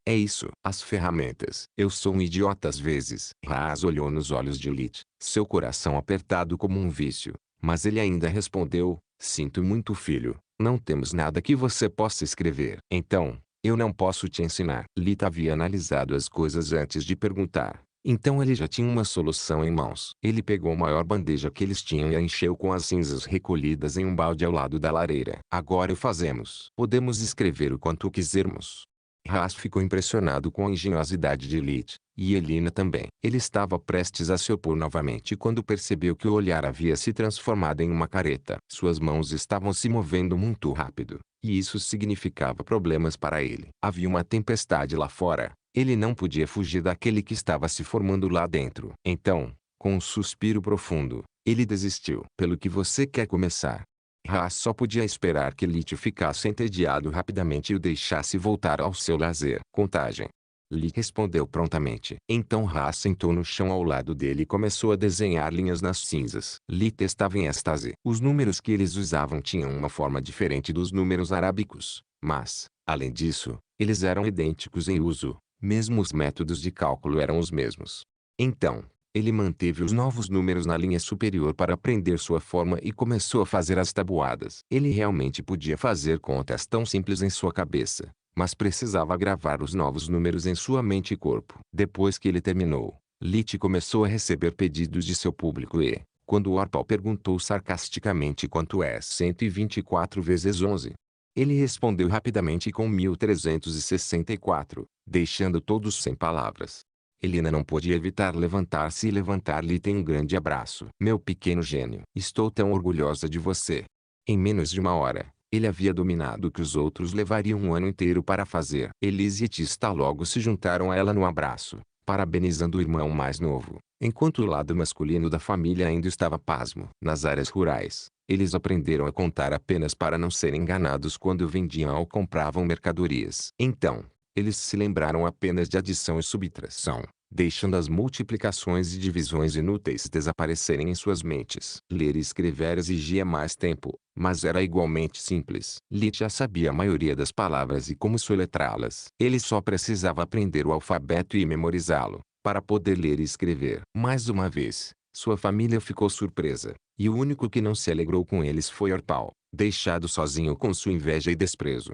É isso. As ferramentas. Eu sou um idiota às vezes. Haas olhou nos olhos de Lit, seu coração apertado como um vício. Mas ele ainda respondeu, sinto muito filho, não temos nada que você possa escrever. Então, eu não posso te ensinar. Lit havia analisado as coisas antes de perguntar. Então ele já tinha uma solução em mãos. Ele pegou a maior bandeja que eles tinham e a encheu com as cinzas recolhidas em um balde ao lado da lareira. Agora o fazemos. Podemos escrever o quanto quisermos. Haas ficou impressionado com a engenhosidade de Lit, e Elina também. Ele estava prestes a se opor novamente quando percebeu que o olhar havia se transformado em uma careta. Suas mãos estavam se movendo muito rápido, e isso significava problemas para ele. Havia uma tempestade lá fora. Ele não podia fugir daquele que estava se formando lá dentro. Então, com um suspiro profundo, ele desistiu. Pelo que você quer começar? Haas só podia esperar que Lit ficasse entediado rapidamente e o deixasse voltar ao seu lazer. Contagem. Lit respondeu prontamente. Então Haas sentou no chão ao lado dele e começou a desenhar linhas nas cinzas. Lit estava em êxtase. Os números que eles usavam tinham uma forma diferente dos números arábicos, mas, além disso, eles eram idênticos em uso. Mesmo os métodos de cálculo eram os mesmos. Então, ele manteve os novos números na linha superior para aprender sua forma e começou a fazer as tabuadas. Ele realmente podia fazer contas tão simples em sua cabeça, mas precisava gravar os novos números em sua mente e corpo. Depois que ele terminou, Lit começou a receber pedidos de seu público e, quando Orpal perguntou sarcasticamente quanto é 124 vezes 11, ele respondeu rapidamente com 1364, deixando todos sem palavras. Elina não podia evitar levantar-se e levantar-lhe um grande abraço. Meu pequeno gênio. Estou tão orgulhosa de você. Em menos de uma hora, ele havia dominado o que os outros levariam um ano inteiro para fazer. Elise e Tista logo se juntaram a ela no abraço, parabenizando o irmão mais novo, enquanto o lado masculino da família ainda estava pasmo. Nas áreas rurais, eles aprenderam a contar apenas para não serem enganados quando vendiam ou compravam mercadorias. Então, eles se lembraram apenas de adição e subtração, deixando as multiplicações e divisões inúteis desaparecerem em suas mentes. Ler e escrever exigia mais tempo, mas era igualmente simples. Lit já sabia a maioria das palavras e como soletrá-las. Ele só precisava aprender o alfabeto e memorizá-lo, para poder ler e escrever. Mais uma vez, sua família ficou surpresa, e o único que não se alegrou com eles foi Orpal, deixado sozinho com sua inveja e desprezo.